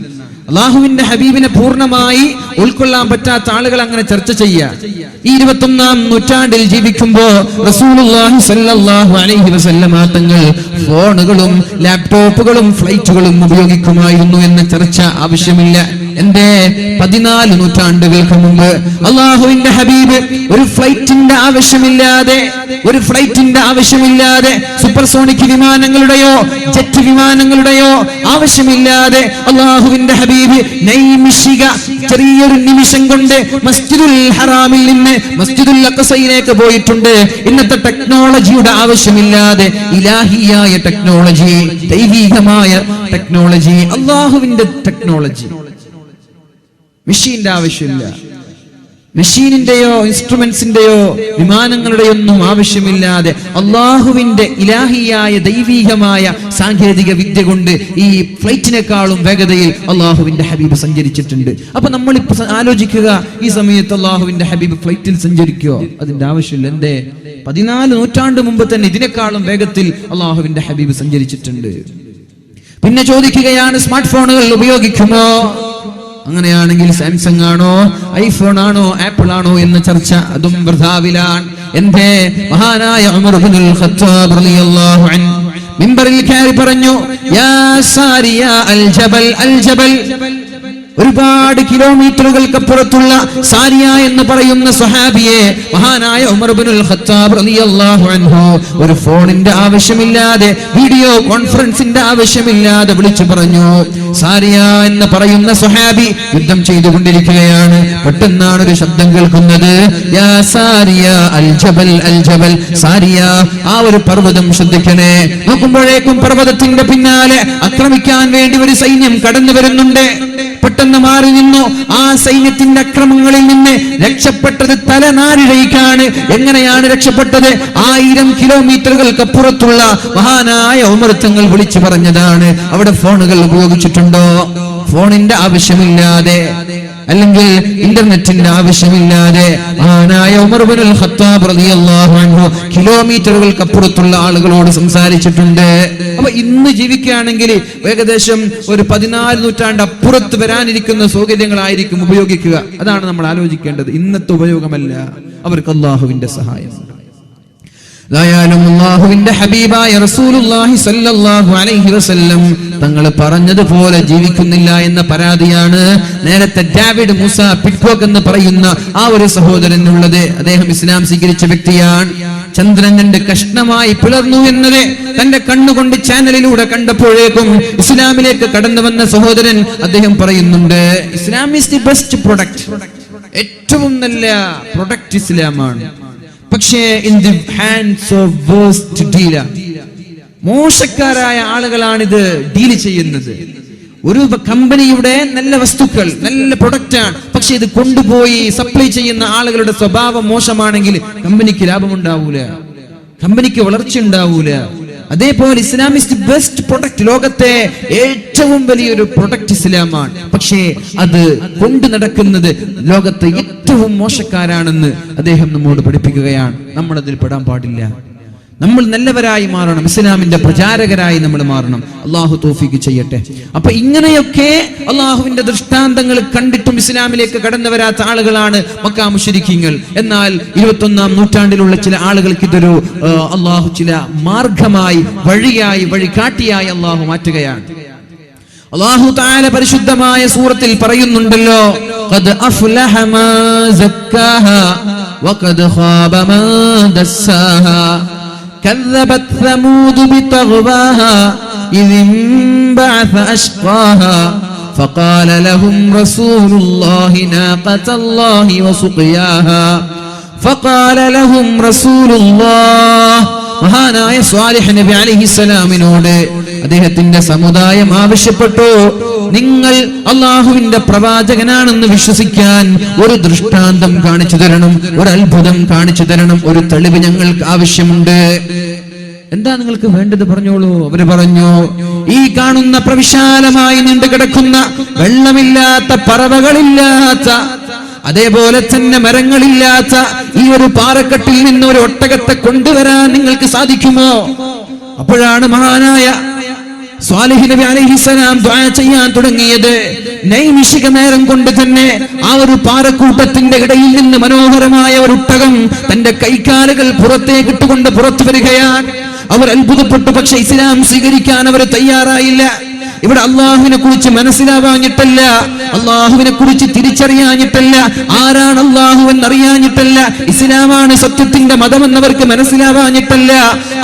അള്ളാഹുവിന്റെ ഹബീബിനെ പൂർണ്ണമായി ഉൾക്കൊള്ളാൻ പറ്റാത്ത ആളുകൾ അങ്ങനെ ചർച്ച ചെയ്യുക. ഈ 21-ാം നൂറ്റാണ്ടിൽ ജീവിക്കുമ്പോ റസൂലുള്ളാഹി സ്വല്ലല്ലാഹു അലൈഹി വസല്ലമ തങ്ങൾ ഫോണുകളും ലാപ്ടോപ്പുകളും ഫ്ലൈറ്റുകളും ഉപയോഗിക്കുമായിരുന്നു എന്ന ചർച്ച ആവശ്യമില്ല. എന്റെ 14 നൂറ്റാണ്ടുകൾക്ക് മുമ്പ് അള്ളാഹുവിന്റെ ഹബീബ് ഒരു ഫ്ലൈറ്റിന്റെ ആവശ്യമില്ലാതെ സൂപ്പർസോണിക് വിമാനങ്ങളുടെയോ ജെറ്റ് വിമാനങ്ങളുടെയോ ആവശ്യമില്ലാതെ അള്ളാഹുവിന്റെ ഹബീബ് നൈമിഷിക ചെറിയൊരു നിമിഷം കൊണ്ട് മസ്ജിദുൽ ഹറാമിൽ നിന്ന് മസ്ജിദുൽ അഖ്സയിലേക്ക് പോയിട്ടുണ്ട്. ഇന്നത്തെ ടെക്നോളജിയുടെ ആവശ്യമില്ലാതെ ഇലാഹിയായ ടെക്നോളജി, ദൈവികമായ ടെക്നോളജി, അള്ളാഹുവിന്റെ ടെക്നോളജി, മെഷീന്റെ ആവശ്യമില്ല. മെഷീനിന്റെയോ ഇൻസ്ട്രുമെന്റ്സിന്റെയോ വിമാനങ്ങളുടെയോ ഒന്നും ആവശ്യമില്ലാതെ അള്ളാഹുവിന്റെ ഇലാഹിയായ ദൈവികമായ സാങ്കേതിക വിദ്യ കൊണ്ട് ഈ ഫ്ലൈറ്റിനേക്കാളും വേഗതയിൽ അള്ളാഹുവിന്റെ ഹബീബ് സഞ്ചരിച്ചിട്ടുണ്ട്. അപ്പൊ നമ്മളിപ്പോ ആലോചിക്കുക, ഈ സമയത്ത് അള്ളാഹുവിന്റെ ഹബീബ് ഫ്ലൈറ്റിൽ സഞ്ചരിക്കോ? അതിന്റെ ആവശ്യമില്ല. എന്റെ 14 നൂറ്റാണ്ട് മുമ്പ് തന്നെ ഇതിനേക്കാളും വേഗത്തിൽ അള്ളാഹുവിന്റെ ഹബീബ് സഞ്ചരിച്ചിട്ടുണ്ട്. പിന്നെ ചോദിക്കുകയാണ്, സ്മാർട്ട് ഫോണുകൾ ഉപയോഗിക്കുമോ? അങ്ങനെയാണെങ്കിൽ സാംസങ് ആണോ, ഐഫോൺ ആണോ, ആപ്പിൾ ആണോ എന്ന ചർച്ച അതും വൃഥാവിലാണ്. എന്റെ മഹാനായ ഉമർ ഇബ്നുൽ ഖത്താബ് റളിയല്ലാഹു അൻഹു മിമ്പറിൽ കയറി പറഞ്ഞു, യാ സാരിയ അൽ ജബൽ അൽ ജബൽ, ഒരുപാട് കിലോമീറ്ററുകൾക്കപ്പുറത്തുള്ള സാരിയ എന്ന് പറയുന്ന സ്വഹാബിയെ മഹാനായ ഉമർ ഇബ്നുൽ ഖത്താബ് റളിയല്ലാഹു അൻഹു ഒരു ഫോണിന്റെ ആവശ്യമില്ലാതെ, വീഡിയോ കോൺഫറൻസിന്റെ ആവശ്യമില്ലാതെ വിളിച്ചു പറഞ്ഞു. സാരിയ എന്ന് പറയുന്ന സ്വഹാബി യുദ്ധം ചെയ്തുകൊണ്ടിരിക്കുകയാണ്. പെട്ടെന്നാണ് ഒരു ശബ്ദം കേൾക്കുന്നത്, യാ സാരിയ അൽ ജബൽ അൽ ജബൽ, സാരിയ ആ ഒരു പർവ്വതം ശ്രദ്ധിക്കണേ. നോക്കുമ്പോഴേക്കും പർവ്വതത്തിന്റെ പിന്നാലെ ആക്രമിക്കാൻ വേണ്ടി ഒരു സൈന്യം കടന്നു വരുന്നുണ്ട്. പെട്ടെന്ന് മാറി നിന്നു. ആ സൈന്യത്തിന്റെ അക്രമങ്ങളിൽ നിന്ന് രക്ഷപ്പെട്ടത് തലനാരിഴയ്ക്കാണ്. എങ്ങനെയാണ് രക്ഷപ്പെട്ടത്? 1000 കിലോമീറ്ററുകൾക്കപ്പുറത്തുള്ള മഹാനായ ഉമർ തങ്ങൾ വിളിച്ചു പറഞ്ഞതാണ്. അവിടെ ഫോണുകൾ ഉപയോഗിച്ചിട്ടുണ്ടോ? ഫോണിന്റെ ആവശ്യമില്ലാതെ, അല്ലെങ്കിൽ ഇന്റർനെറ്റിന്റെ ആവശ്യമില്ലാതെ മഹാനായ ഉമർ ഇബ്നുൽ ഖത്താബ് റളിയല്ലാഹു അൻഹു കിലോമീറ്ററുകൾക്കപ്പുറത്തുള്ള ആളുകളോട് സംസാരിച്ചിട്ടുണ്ട്. അപ്പൊ ഇന്ന് ജീവിക്കുകയാണെങ്കിൽ ഏകദേശം ഒരു 14 നൂറ്റാണ്ട് അപ്പുറത്ത് വരാനിരിക്കുന്ന സൗകര്യങ്ങളായിരിക്കും ഉപയോഗിക്കുക. അതാണ് നമ്മൾ ആലോചിക്കേണ്ടത്. ഇന്നത്തെ ഉപയോഗമല്ല. അവർക്ക് അല്ലാഹുവിന്റെ സഹായം. അല്ലാഹുവിന്റെ ഹബീബായ റസൂലുള്ളാഹി സ്വല്ലല്ലാഹു അലൈഹി വസല്ലം തങ്ങൾ പറഞ്ഞതുപോലെ ജീവിക്കുന്നില്ല എന്ന പരാതിയാണ് നേരത്തെ ഡേവിഡ് മൂസ പിറ്റ്കോക്ക് എന്ന് പറയുന്ന ആ ഒരു സഹോദരനുള്ളത്. അദ്ദേഹം ഇസ്ലാം സ്വീകരിച്ച വ്യക്തിയാണ്. ചന്ദ്രൻ രണ്ട് കഷ്ണമായി പിളർന്നു എന്നത് തന്റെ കണ്ണുകൊണ്ട് ചാനലിലൂടെ കണ്ടപ്പോഴേക്കും ഇസ്ലാമിലേക്ക് കടന്നു വന്ന സഹോദരൻ അദ്ദേഹം പറയുന്നുണ്ട്, Islam is the best product. ഏറ്റവും നല്ല പ്രൊഡക്റ്റ് ഇസ്ലാമാണ്. പക്ഷേ in the hands of waste dealer, മോശക്കാരായ ആളുകളാണിത് ഡീൽ ചെയ്യുന്നത്. ഒരു കമ്പനിയുടെ നല്ല വസ്തുക്കൾ, നല്ല പ്രൊഡക്റ്റാണ്, പക്ഷെ ഇത് കൊണ്ടുപോയി സപ്ലൈ ചെയ്യുന്ന ആളുകളുടെ സ്വഭാവം മോശമാണെങ്കിൽ കമ്പനിക്ക് ലാഭമുണ്ടാവൂല, കമ്പനിക്ക് വളർച്ച ഉണ്ടാവൂല. അതേപോലെ ഇസ്ലാം ഇസ് ദി ബെസ്റ്റ് പ്രൊഡക്റ്റ്. ലോകത്തെ ഏറ്റവും വലിയൊരു പ്രൊഡക്റ്റ് ഇസ്ലാമാണ്. പക്ഷേ അത് കൊണ്ടു നടക്കുന്നത് ലോകത്തെ ഏറ്റവും മോശക്കാരാണെന്ന് അദ്ദേഹം നമ്മോട് പഠിപ്പിക്കുകയാണ്. നമ്മൾ അതിൽ പെടാൻ പാടില്ല. നമ്മൾ നല്ലവരായി മാറണം, ഇസ്ലാമിന്റെ പ്രചാരകരായി നമ്മൾ മാറണം. അള്ളാഹു തൗഫീഖ് ചെയ്യട്ടെ. അപ്പൊ ഇങ്ങനെയൊക്കെ അള്ളാഹുവിന്റെ ദൃഷ്ടാന്തങ്ങൾ കണ്ടിട്ടും ഇസ്ലാമിലേക്ക് കടന്നു വരാത്ത ആളുകളാണ് മക്ക മുശ്രിക്കീങ്ങൾ. എന്നാൽ 21-ാം നൂറ്റാണ്ടിലുള്ള ചില ആളുകൾക്ക് ഇതൊരു അള്ളാഹു ചില മാർഗമായി, വഴിയായി, വഴികാട്ടിയായി അള്ളാഹു മാറ്റുകയാണ്. അല്ലാഹു തആല പരിശുദ്ധമായ സൂറത്തിൽ പറയുന്നുണ്ടല്ലോ, ഖദ് അഫ്ലഹ മാ സക്കാഹാ വഖദ് ഖാബ മാ ദസ്സാഹാ كذبت ثمود بطغواها إذ انبعث أشقاها فقال لهم رسول الله ناقة الله وسقياها فقال لهم رسول الله. മഹാനായ സ്വാലിഹ് നബി അലൈഹിസ്സലാമിനോട് അദ്ദേഹത്തിന്റെ സമുദായം ആവശ്യപ്പെട്ടു, നിങ്ങൾ അള്ളാഹുവിന്റെ പ്രവാചകനാണെന്ന് വിശ്വസിക്കാൻ ഒരു ദൃഷ്ടാന്തം കാണിച്ചു തരണം, ഒരു അത്ഭുതം കാണിച്ചു തരണം, ഒരു തെളിവ് ഞങ്ങൾക്ക് ആവശ്യമുണ്ട്. എന്താ നിങ്ങൾക്ക് വേണ്ടത് പറഞ്ഞോളൂ. അവര് പറഞ്ഞു, ഈ കാണുന്ന പ്രവിശാലമായി നീണ്ടു കിടക്കുന്ന വെള്ളമില്ലാത്ത, പറവകളില്ലാത്ത, അതേപോലെ തന്നെ മരങ്ങളില്ലാത്ത ഈ ഒരു പാറക്കെട്ടിൽ നിന്ന് ഒരു ഒട്ടകത്തെ കൊണ്ടുവരാൻ നിങ്ങൾക്ക് സാധിക്കുമോ? അപ്പോഴാണ് മഹാനായ സ്വാലിഹ് നബി അലൈഹിസ്സലാം ദുആ ചെയ്യാൻ തുടങ്ങിയത്. നൈമിഷിക നേരം കൊണ്ട് തന്നെ ആ ഒരു പാറക്കൂട്ടത്തിന്റെ ഇടയിൽ നിന്ന് മനോഹരമായ ഒരു ഒട്ടകം തന്റെ കൈകാലുകൾ പുറത്തേക്ക് ഇട്ടുകൊണ്ട് പുറത്തു വരികയാണ്. അവർ അത്ഭുതപ്പെട്ടു. പക്ഷെ ഇസ്ലാം സ്വീകരിക്കാൻ അവർ തയ്യാറായില്ല. ഇവിടെ അള്ളാഹുവിനെ കുറിച്ച് മനസ്സിലാവാഞ്ഞിട്ടല്ല, അള്ളാഹുവിനെ കുറിച്ച് തിരിച്ചറിയാഞ്ഞിട്ടല്ല, ആരാണ് അള്ളാഹു എന്നറിയാഞ്ഞിട്ടല്ല, ഇസ്ലാമാണ് സത്യത്തിന്റെ മതമെന്നവർക്ക് മനസ്സിലാവാഞ്ഞിട്ടല്ല.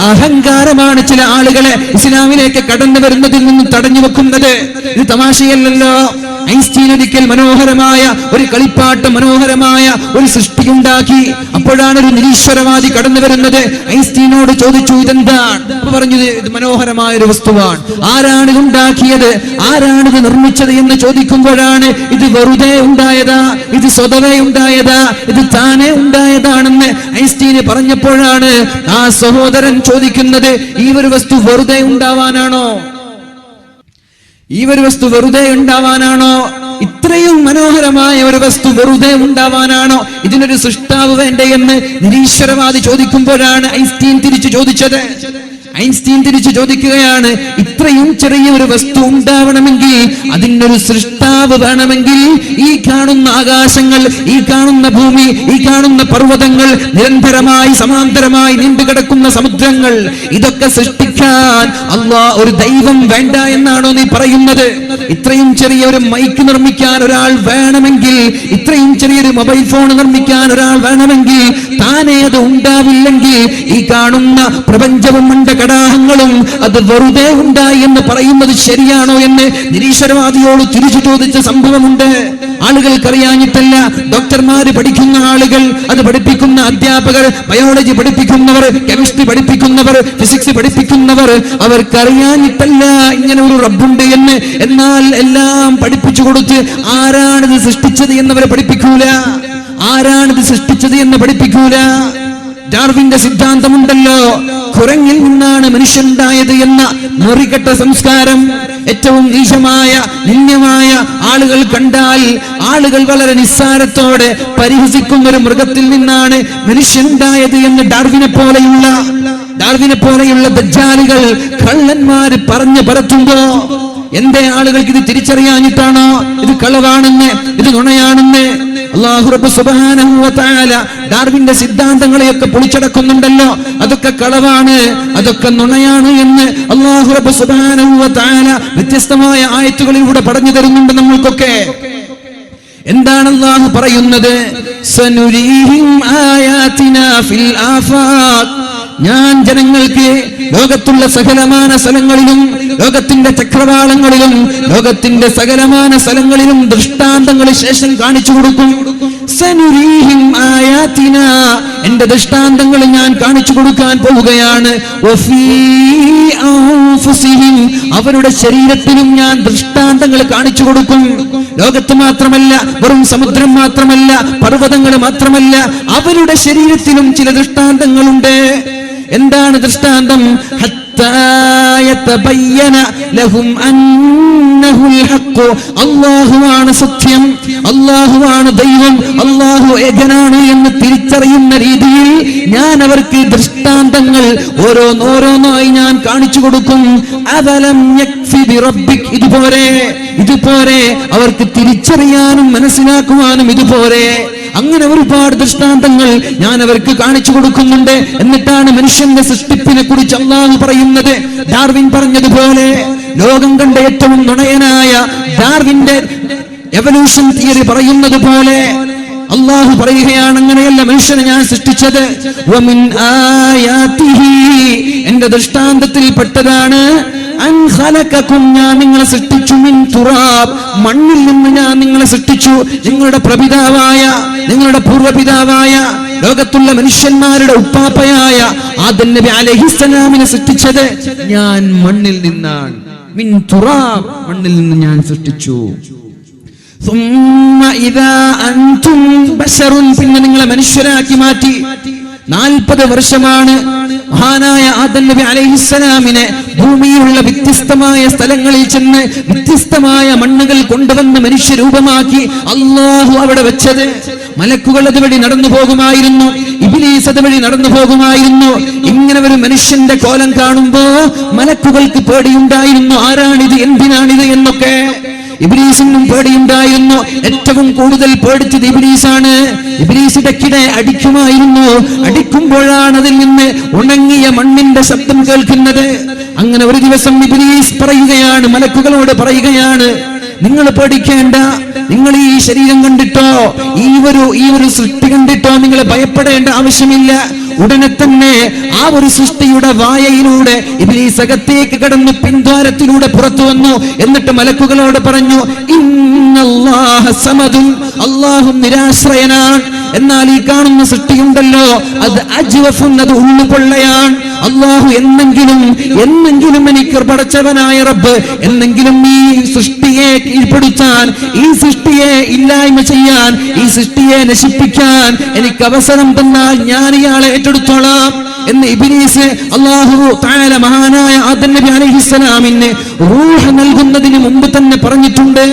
അഹങ്കാരമാണ് ചില ആളുകളെ ഇസ്ലാമിലേക്ക് കടന്നു വരുന്നതിൽ നിന്ന് തടഞ്ഞു വെക്കുന്നത്. ഇത് തമാശയല്ലല്ലോ. ഐൻസ്റ്റീൻ ഒരിക്കൽ മനോഹരമായ ഒരു കളിപ്പാട്ട്, മനോഹരമായ ഒരു സൃഷ്ടിയുണ്ടാക്കി. അപ്പോഴാണ് ഒരു നിരീശ്വരവാദി കടന്നു വരുന്നത്. ഐൻസ്റ്റീനോട് ചോദിച്ചു, ഇതെന്താണ്? അപ്പൊ പറഞ്ഞു, ഇത് മനോഹരമായ ഒരു വസ്തുവാണ്. ആരാണ് ഇത് ഉണ്ടാക്കിയത്, ആരാണിത് നിർമ്മിച്ചത് എന്ന് ചോദിക്കുമ്പോഴാണ് ഇത് വെറുതെ ഉണ്ടായതാ, ഇത് സ്വതവേ ഉണ്ടായതാ, ഇത് താനേ ഉണ്ടായതാണെന്ന് ഐൻസ്റ്റീന് പറഞ്ഞപ്പോഴാണ് ആ സഹോദരൻ ചോദിക്കുന്നത്, ഈ ഒരു വസ്തു വെറുതെ ഉണ്ടാവാനാണോ? ഈ ഒരു വസ്തു വെറുതെ ഉണ്ടാവാനാണോ? ഇത്രയും മനോഹരമായ ഒരു വസ്തു വെറുതെ ഉണ്ടാവാനാണോ? ഇതിനൊരു സൃഷ്ടാവ് വേണ്ടേ എന്ന് നിരീശ്വരവാദി ചോദിക്കുമ്പോഴാണ് ഐൻസ്റ്റീൻ തിരിച്ചു ചോദിച്ചത്. ഐൻസ്റ്റീൻ തിരിച്ചു ചോദിക്കുകയാണ്, ഇത്രയും ചെറിയ ഒരു വസ്തു ഉണ്ടാവണമെങ്കിൽ, അതിനൊരു സൃഷ്ടാവ് വേണമെങ്കിൽ, ഈ കാണുന്ന ആകാശങ്ങൾ, ഈ കാണുന്ന ഭൂമി, ഈ കാണുന്ന പർവ്വതങ്ങൾ, നിരന്തരമായി സമാന്തരമായി നീണ്ടുകിടക്കുന്ന സമുദ്രങ്ങൾ, ഇതൊക്കെ സൃഷ്ടിക്കാൻ ഒരു ദൈവം വേണ്ട എന്നാണോ നീ പറയുന്നത്? ഇത്രയും ചെറിയ ഒരു മൈക്ക് നിർമ്മിക്കാൻ ഒരാൾ വേണമെങ്കിൽ, ഇത്രയും ചെറിയൊരു മൊബൈൽ ഫോൺ നിർമ്മിക്കാൻ ഒരാൾ വേണമെങ്കിൽ, താനേ അത് ഉണ്ടാവില്ലെങ്കിൽ ഈ കാണുന്ന പ്രപഞ്ചവും കടാഹങ്ങളും അത് വെറുതെ ഉണ്ടായി എന്ന് പറയുന്നത് ശരിയാണോ എന്ന് നിരീശ്വരവാദിയോട് തിരിച്ചു ചോദിച്ച സംഭവമുണ്ട്. ആളുകൾക്കറിയാഞ്ഞിട്ടല്ല. ഡോക്ടർമാര് പഠിക്കുന്ന ആളുകൾ, അത് പഠിപ്പിക്കുന്ന അധ്യാപകർ, ബയോളജി പഠിപ്പിക്കുന്നവർ, കെമിസ്ട്രി പഠിപ്പിക്കുന്നവർ, ഫിസിക്സ് പഠിപ്പിക്കുന്നവർ, അവർക്കറിയാഞ്ഞിട്ടല്ല ഇങ്ങനെ ഒരു റബ്ബുണ്ട് എന്ന്. എന്നാൽ എല്ലാം പഠിപ്പിച്ചു കൊടുത്ത് ആരാണിത് സൃഷ്ടിച്ചത് എന്നവരെ പഠിപ്പിക്കൂല, ആരാണിത് സൃഷ്ടിച്ചത് എന്ന് പഠിപ്പിക്കൂല. ഡാർവിന്റെ സിദ്ധാന്തമുണ്ടല്ലോ, കുരങ്ങിൽ നിന്നാണ് മനുഷ്യനുണ്ടായത് എന്ന മുറികെട്ട സംസ്കാരം. ഏറ്റവും നീചമായ നിന്ദ്യമായ ആളുകൾ കണ്ടാൽ ആളുകൾ വളരെ നിസ്സാരത്തോടെ പരിഹസിക്കുന്ന ഒരു മൃഗത്തിൽ നിന്നാണ് മനുഷ്യനുണ്ടായത് എന്ന് ഡാർവിനെ പോലെയുള്ള ദജ്ജാലുകൾ, കള്ളന്മാര് പറഞ്ഞു പരത്തുമ്പോ എന്തേ ആളുകൾക്ക് ഇത് തിരിച്ചറിയാഞ്ഞിട്ടാണോ ഇത് കളവാണെന്ന്, ഇത് നുണയാണെന്ന്? അല്ലാഹു റബ്ബ് സുബ്ഹാനഹു വ തആല ഡാർവിന്റെ സിദ്ധാന്തങ്ങളെയൊക്കെ പൊളിച്ചടക്കുന്നുണ്ടല്ലോ. അതൊക്കെ കളവാണ്, അതൊക്കെ നുണയാണ് എന്ന് അല്ലാഹു റബ്ബ് സുബ്ഹാനഹു വ തആല വ്യത്യസ്തമായ ആയത്തുകളിലൂടെ പറഞ്ഞു തരുന്നുണ്ട് നമ്മൾക്കൊക്കെ. എന്താണ് അല്ലാഹു പറയുന്നത്? സനുരീഹിം ആയാതിനാ ഫിൽ ആഫാഖ്, ഞാൻ ജനങ്ങൾക്ക് ലോകത്തുള്ള സകലമാന സ്ഥലങ്ങളിലും, ലോകത്തിന്റെ ചക്രവാളങ്ങളിലും, ലോകത്തിന്റെ സകലമാന സ്ഥലങ്ങളിലും ദൃഷ്ടാന്തങ്ങൾ ശേഷം കാണിച്ചു കൊടുക്കും. സനുരീഹിം ആയാതിനാ, എന്റെ ദൃഷ്ടാന്തങ്ങൾ ഞാൻ കാണിച്ചു കൊടുക്കാൻ പോവുകയാണ്. വഫീ അൻഫുസിഹിം, അവരുടെ ശരീരത്തിലും ഞാൻ ദൃഷ്ടാന്തങ്ങൾ കാണിച്ചു കൊടുക്കും. ലോകത്ത് മാത്രമല്ല, വെറും സമുദ്രം മാത്രമല്ല, പർവ്വതങ്ങൾ മാത്രമല്ല, അവരുടെ ശരീരത്തിലും ചില ദൃഷ്ടാന്തങ്ങളുണ്ട്. എന്താണ് ദൃഷ്ടാന്തം? അല്ലാഹുവാണ് സത്യം, അല്ലാഹുവാണ് ദൈവം, അല്ലാഹു ഏകനാണ് എന്ന് തിരിച്ചറിയുന്ന രീതിയിൽ ഞാൻ അവർക്ക് ദൃഷ്ടാന്തങ്ങൾ ഓരോന്നോരോന്നായി ഞാൻ കാണിച്ചു കൊടുക്കും. അവലം യക്ഫി ബിറബ്ബിക്, ഇതുപോലെ അവർക്ക് തിരിച്ചറിയാനും മനസ്സിലാക്കുവാനും ഇതുപോലെ. അങ്ങനെ ഒരുപാട് ദൃഷ്ടാന്തങ്ങൾ ഞാൻ അവർക്ക് കാണിച്ചു കൊടുക്കുന്നുണ്ട്. എന്നിട്ടാണ് മനുഷ്യന്റെ സൃഷ്ടിപ്പിനെ കുറിച്ച് അല്ലാഹു പറയുന്നത്. ഡാർവിൻ പറഞ്ഞതുപോലെ, ലോകം കണ്ട ഏറ്റവും നുണയനായ ഡാർവിന്റെ എവല്യൂഷൻ തിയറി പറയുന്നത് പോലെ അല്ലാഹു പറയുകയാണ്, അങ്ങനെയല്ല മനുഷ്യനെ ഞാൻ സൃഷ്ടിച്ചത്. വമിൻ ആയാതിഹി, എന്റെ ദൃഷ്ടാന്തത്തിൽ പെട്ടതാണ് അൻ ഖലഖകും, ഞാൻ നിങ്ങളെ സൃഷ്ടിച്ചു. മിൻ തുറാബ്, മണ്ണിൽ നിന്ന് ഞാൻ നിങ്ങളെ സൃഷ്ടിച്ചു. നിങ്ങളുടെ പ്രപിതാവായ, നിങ്ങളുടെ പൂർവ്വപിതാവായ, ലോകത്തുള്ള മനുഷ്യന്മാരുടെ ഉപ്പാപ്പയായ ആദം നബി അലൈഹിസ്സലാമിനെ സൃഷ്ടിച്ചത് ഞാൻ മണ്ണിൽ നിന്നാണ്. മിൻ തുറാബ്, മണ്ണിൽ നിന്ന് ഞാൻ സൃഷ്ടിച്ചു. പിന്നെ നിങ്ങളെ മനുഷ്യരാക്കി മാറ്റി. 40 വർഷമാണ് മഹാനായ ആദം നബി അലൈഹിസ്സലാമിനെ ഭൂമിയിലുള്ള വ്യത്യസ്തമായ സ്ഥലങ്ങളിൽ ചെന്ന് വ്യത്യസ്തമായ മണ്ണുകൾ കൊണ്ടുവന്ന് മനുഷ്യരൂപമാക്കി അല്ലാഹു അവിടെ വെച്ചത്. മലക്കുകൾ അതുവഴി നടന്നു പോകുമായിരുന്നു, ഇബ്ലീസ് അതുവഴി നടന്നു പോകുമായിരുന്നു. ഇങ്ങനെ ഒരു മനുഷ്യന്റെ കോലം കാണുമ്പോ മലക്കുകൾക്ക് പേടിയുണ്ടായിരുന്നു, ആരാണിത്, എന്തിനാണിത് എന്നൊക്കെ. ഇബ്ലീസിനും പേടിയുണ്ടായിരുന്നു. ഏറ്റവും കൂടുതൽ പേടിച്ചത് ഇബ്ലീസാണ്. ഇബ്ലീസ് ഇടയ്ക്കിടെ അടിക്കുമായിരുന്നു. അടിക്കുമ്പോഴാണ് അതിൽ നിന്ന് ഉണങ്ങിയ മണ്ണിന്റെ ശബ്ദം കേൾക്കുന്നത്. അങ്ങനെ ഒരു ദിവസം ഇബ്ലീസ് പറയുകയാണ്, മലക്കുകളോട് പറയുകയാണ്, നിങ്ങൾ പേടിക്കേണ്ട, നിങ്ങൾ ഈ ശരീരം കണ്ടിട്ടോ, ഈ ഒരു സൃഷ്ടി കണ്ടിട്ടോ നിങ്ങൾ ഭയപ്പെടേണ്ട ആവശ്യമില്ല. ഉടനെ തന്നെ ആ ഒരു സൃഷ്ടിയുടെ വായയിലൂടെ ഇബ്ലീസ് അകത്തേക്ക് കടന്നു പിൻദ്വാരത്തിലൂടെ പുറത്തു വന്നു. എന്നിട്ട് മലക്കുകളോട് പറഞ്ഞു, ഇന്നല്ലാഹ സമദുൻ, അല്ലാഹു നിരാശ്രയനാണ്. എന്നാൽ ഈ കാണുന്ന സൃഷ്ടിയുണ്ടല്ലോ, അത് അജ്വഫുൻ, അത് ഉള്ളുപൊള്ളയാണ്. അല്ലാഹു എന്നെങ്കിലും എനിക്ക് പടച്ചവനായ റബ്ബ് എന്നെങ്കിലും ഈ സൃഷ്ടിയെ കീഴ്പ്പെടുത്താൻ, ഈ സൃഷ്ടിയെ ഇല്ലായ്മ ചെയ്യാൻ, ഈ സൃഷ്ടിയെ നശിപ്പിക്കാൻ എനിക്ക് അവസരം തന്നാൽ ഞാൻ ഇയാളെ ഏറ്റെടുത്തോളാം എന്ന് ഇബ്ലീസ് അല്ലാഹു തആല മഹാനായ ആദം നബി അലൈഹിസ്സലാമിന് റൂഹ് നൽകുന്നതിന് മുമ്പ് തന്നെ പറഞ്ഞിട്ടുണ്ട്.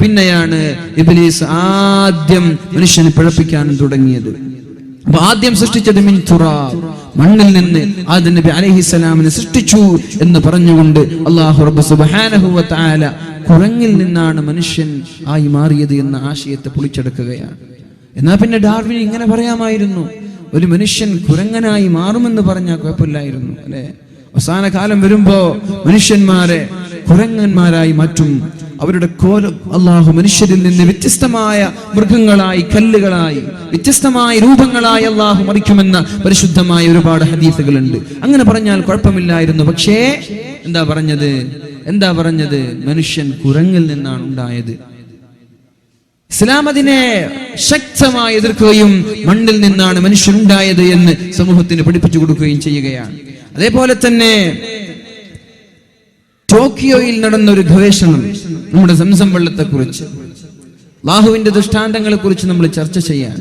പിന്നെയാണ് ഇബ്ലീസ് ആദ്യം മനുഷ്യനെ പിഴപ്പിക്കാൻ തുടങ്ങിയത്. അപ്പൊ ആദ്യം സൃഷ്ടിച്ചത് മിൻ തുറാബ്, മണ്ണിൽ നിന്ന് ആദം നബി അലൈഹിസ്സലാമിനെ സൃഷ്ടിച്ചു എന്ന് പറഞ്ഞുകൊണ്ട് അല്ലാഹു റബ്ബ് സുബ്ഹാനഹു വ തആല കുരങ്ങിൽ നിന്നാണ് മനുഷ്യൻ ആയി മാറിയത് എന്ന ആശയത്തെ പൊളിച്ചെടുക്കുകയാണ്. എന്നാ പിന്നെ ഡാർവിൻ ഇങ്ങനെ പറയാമായിരുന്നു, ഒരു മനുഷ്യൻ കുരങ്ങനായി മാറുമെന്ന് പറഞ്ഞാൽ കുഴപ്പമില്ലായിരുന്നു അല്ലെ? അവസാന കാലം വരുമ്പോ മനുഷ്യന്മാരെ കുരങ്ങന്മാരായി മാറ്റും. അവരുടെ കോലം അല്ലാഹു മനുഷ്യരിൽ നിന്ന് വ്യത്യസ്തമായ മൃഗങ്ങളായി, കല്ലുകളായി, വ്യത്യസ്തമായ രൂപങ്ങളായി അല്ലാഹു മറിക്കുമെന്ന പരിശുദ്ധമായ ഒരുപാട് ഹദീസുകളുണ്ട്. അങ്ങനെ പറഞ്ഞാൽ കുഴപ്പമില്ലായിരുന്നു. പക്ഷേ എന്താ പറഞ്ഞത്? മനുഷ്യൻ കുരങ്ങിൽ നിന്നാണ് ഉണ്ടായത് ഇസ്ലാം അതിനെ ശക്തമായി എതിർക്കുകയും മണ്ണിൽ നിന്നാണ് മനുഷ്യനുണ്ടായത് എന്ന് സമൂഹത്തിന് പഠിപ്പിച്ചു കൊടുക്കുകയും ചെയ്യുകയാണ്. അതേപോലെ തന്നെ ടോക്കിയോയിൽ നടന്ന ഒരു ഗവേഷണം നമ്മുടെ സംസം വെള്ളത്തെക്കുറിച്ച്, അല്ലാഹുവിന്റെ ദൃഷ്ടാന്തങ്ങളെ കുറിച്ച് നമ്മൾ ചർച്ച ചെയ്യാൻ.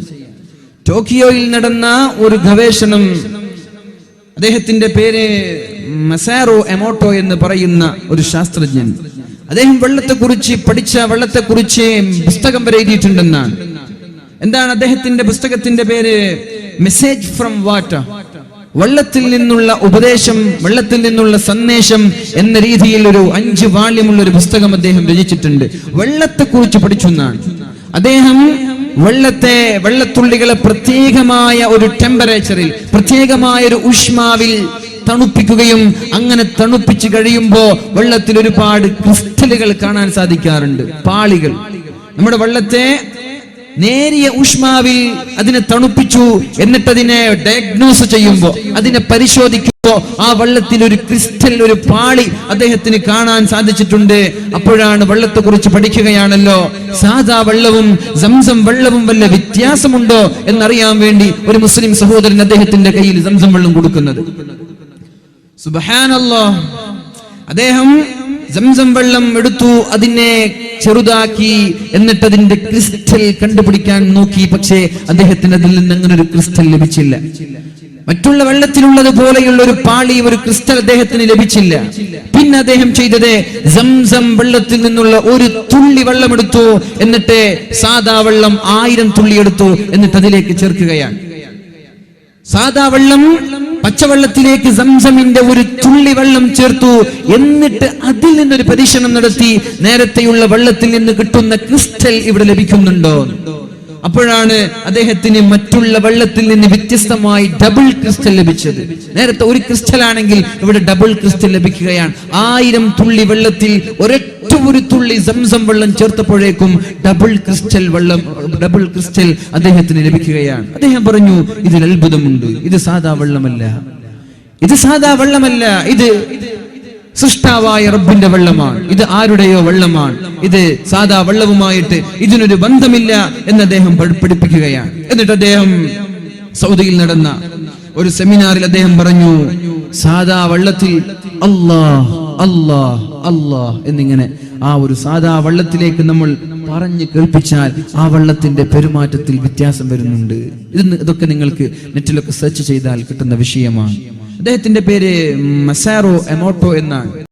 ടോക്കിയോയിൽ നടന്ന ഒരു ഗവേഷണം, അദ്ദേഹത്തിന്റെ പേര് മസാറോ എമോട്ടോ എന്ന് പറയുന്ന ഒരു ശാസ്ത്രജ്ഞൻ. അദ്ദേഹം വെള്ളത്തെക്കുറിച്ച് പുസ്തകം വരെ എഴുതിയിട്ടുണ്ടെന്നാണ്. എന്താണ് അദ്ദേഹത്തിന്റെ പുസ്തകത്തിന്റെ പേര്? മെസ്സേജ് ഫ്രം വാട്ടർ, വെള്ളത്തിൽ നിന്നുള്ള ഉപദേശം, വെള്ളത്തിൽ നിന്നുള്ള സന്ദേശം എന്ന രീതിയിൽ ഒരു 5 വാള്യമുള്ള ഒരു പുസ്തകം അദ്ദേഹം രചിച്ചിട്ടുണ്ട്. വെള്ളത്തെക്കുറിച്ച് പഠിച്ചെന്നാണ്. അദ്ദേഹം വെള്ളത്തുള്ളികളെ പ്രത്യേകമായ ഒരു ടെമ്പറേച്ചറിൽ, പ്രത്യേകമായ ഒരു ഊഷ്മാവിൽ തണുപ്പിക്കുകയും അങ്ങനെ തണുപ്പിച്ച് കഴിയുമ്പോൾ വെള്ളത്തിൽ ഒരുപാട് ക്രിസ്റ്റലുകൾ കാണാൻ സാധിക്കാറുണ്ട്, പാളികൾ. നമ്മുടെ വെള്ളത്തെ നേരിയ ഊഷ്മാവിൽ അതിനെ തണുപ്പിച്ചു, എന്നിട്ട് അതിനെ ഡയഗ്നോസ് ചെയ്യുമ്പോൾ, അതിനെ പരിശോധിക്കുമ്പോൾ ആ വെള്ളത്തിൽ ഒരു ക്രിസ്റ്റൽ, ഒരു പാളി അദ്ദേഹത്തിന് കാണാൻ സാധിച്ചിട്ടുണ്ട്. അപ്പോഴാണ് വെള്ളത്തെക്കുറിച്ച് പഠിക്കുകയാണല്ലോ, സാധാ വെള്ളവും സംസം വെള്ളവും വല്ല വ്യത്യാസമുണ്ടോ എന്നറിയാൻ വേണ്ടി ഒരു മുസ്ലിം സഹോദരൻ അദ്ദേഹത്തിന്റെ കയ്യിൽ സംസം വെള്ളം കൊടുക്കുന്നത്. സുബ്ഹാനല്ലാഹ്. അദ്ദേഹം സംസം വെള്ളം എടുത്തു, അതിനെ ചെറുതാക്കി, എന്നിട്ട് അതിന്റെ ക്രിസ്റ്റൽ കണ്ടുപിടിക്കാൻ നോക്കി. പക്ഷേ അദ്ദേഹത്തിന് അതിൽ നിന്ന് അങ്ങനെ ഒരു ക്രിസ്റ്റൽ ലഭിച്ചില്ല. മറ്റുള്ള വെള്ളത്തിലുള്ളത് പോലെയുള്ള ഒരു പാളി, ഒരു ക്രിസ്റ്റൽ അദ്ദേഹത്തിന് ലഭിച്ചില്ല. പിന്നെ അദ്ദേഹം ചെയ്തത് സംസം വെള്ളത്തിൽ നിന്നുള്ള ഒരു തുള്ളി വെള്ളം എടുത്തു, എന്നിട്ട് സാദാ വെള്ളം 1000 തുള്ളി എടുത്തു, എന്നിട്ട് അതിലേക്ക് ചേർക്കുകയാണ്. സാദാ വെള്ളം പച്ചവെള്ളത്തിലേക്ക് സംസമിന്റെ ഒരു തുള്ളി വെള്ളം ചേർത്തു, എന്നിട്ട് അതിൽ നിന്നൊരു പരീക്ഷണം നടത്തി. നേരത്തെയുള്ള വെള്ളത്തിൽ നിന്ന് കിട്ടുന്ന ക്രിസ്റ്റൽ ഇവിടെ ലഭിക്കുന്നുണ്ടോ? അപ്പോഴാണ് അദ്ദേഹത്തിന് മറ്റുള്ള വെള്ളത്തിൽ നിന്ന് വ്യത്യസ്തമായി ഡബിൾ ക്രിസ്റ്റൽ ലഭിച്ചത്. നേരത്തെ ഒരു ക്രിസ്റ്റൽ ആണെങ്കിൽ ഇവിടെ ഡബിൾ ക്രിസ്റ്റൽ ലഭിക്കുകയാണ്. 1000 തുള്ളി വെള്ളത്തിൽ ഒരൊറ്റ ഒരു തുള്ളി സംസം വെള്ളം ചേർത്തപ്പോഴേക്കും ഡബിൾ ക്രിസ്റ്റൽ അദ്ദേഹത്തിന് ലഭിക്കുകയാണ്. അദ്ദേഹം പറഞ്ഞു, ഇതിൽ അത്ഭുതമുണ്ട്, ഇത് സാധാ വെള്ളമല്ല, ഇത് സൃഷ്ടാവായ റബ്ബിന്റെ വെള്ളമാണ്, ഇത് ആരുടെയോ വെള്ളമാണ്, ഇത് സാധാ വെള്ളവുമായിട്ട് ഇതിനൊരു ബന്ധമില്ല എന്ന് അദ്ദേഹം പഠിപ്പിക്കുകയാണ്. എന്നിട്ട് അദ്ദേഹം സൗദിയിൽ നടന്ന ഒരു സെമിനാറിൽ അദ്ദേഹം പറഞ്ഞു, സാധാ വെള്ളത്തിൽ അല്ലാഹ് അല്ലാഹ് അല്ലാഹ് എന്നിങ്ങനെ ആ ഒരു സാധാ വെള്ളത്തിലേക്ക് നമ്മൾ പറഞ്ഞു കേൾപ്പിച്ചാൽ ആ വെള്ളത്തിന്റെ പെരുമാറ്റത്തിൽ വ്യത്യാസം വരുന്നുണ്ട്. ഇതൊക്കെ നിങ്ങൾക്ക് നെറ്റിലൊക്കെ സെർച്ച് ചെയ്താൽ കിട്ടുന്ന വിഷയമാണ്. അദ്ദേഹത്തിന്റെ പേര് മസാറോ എമോട്ടോ എന്നാണ്.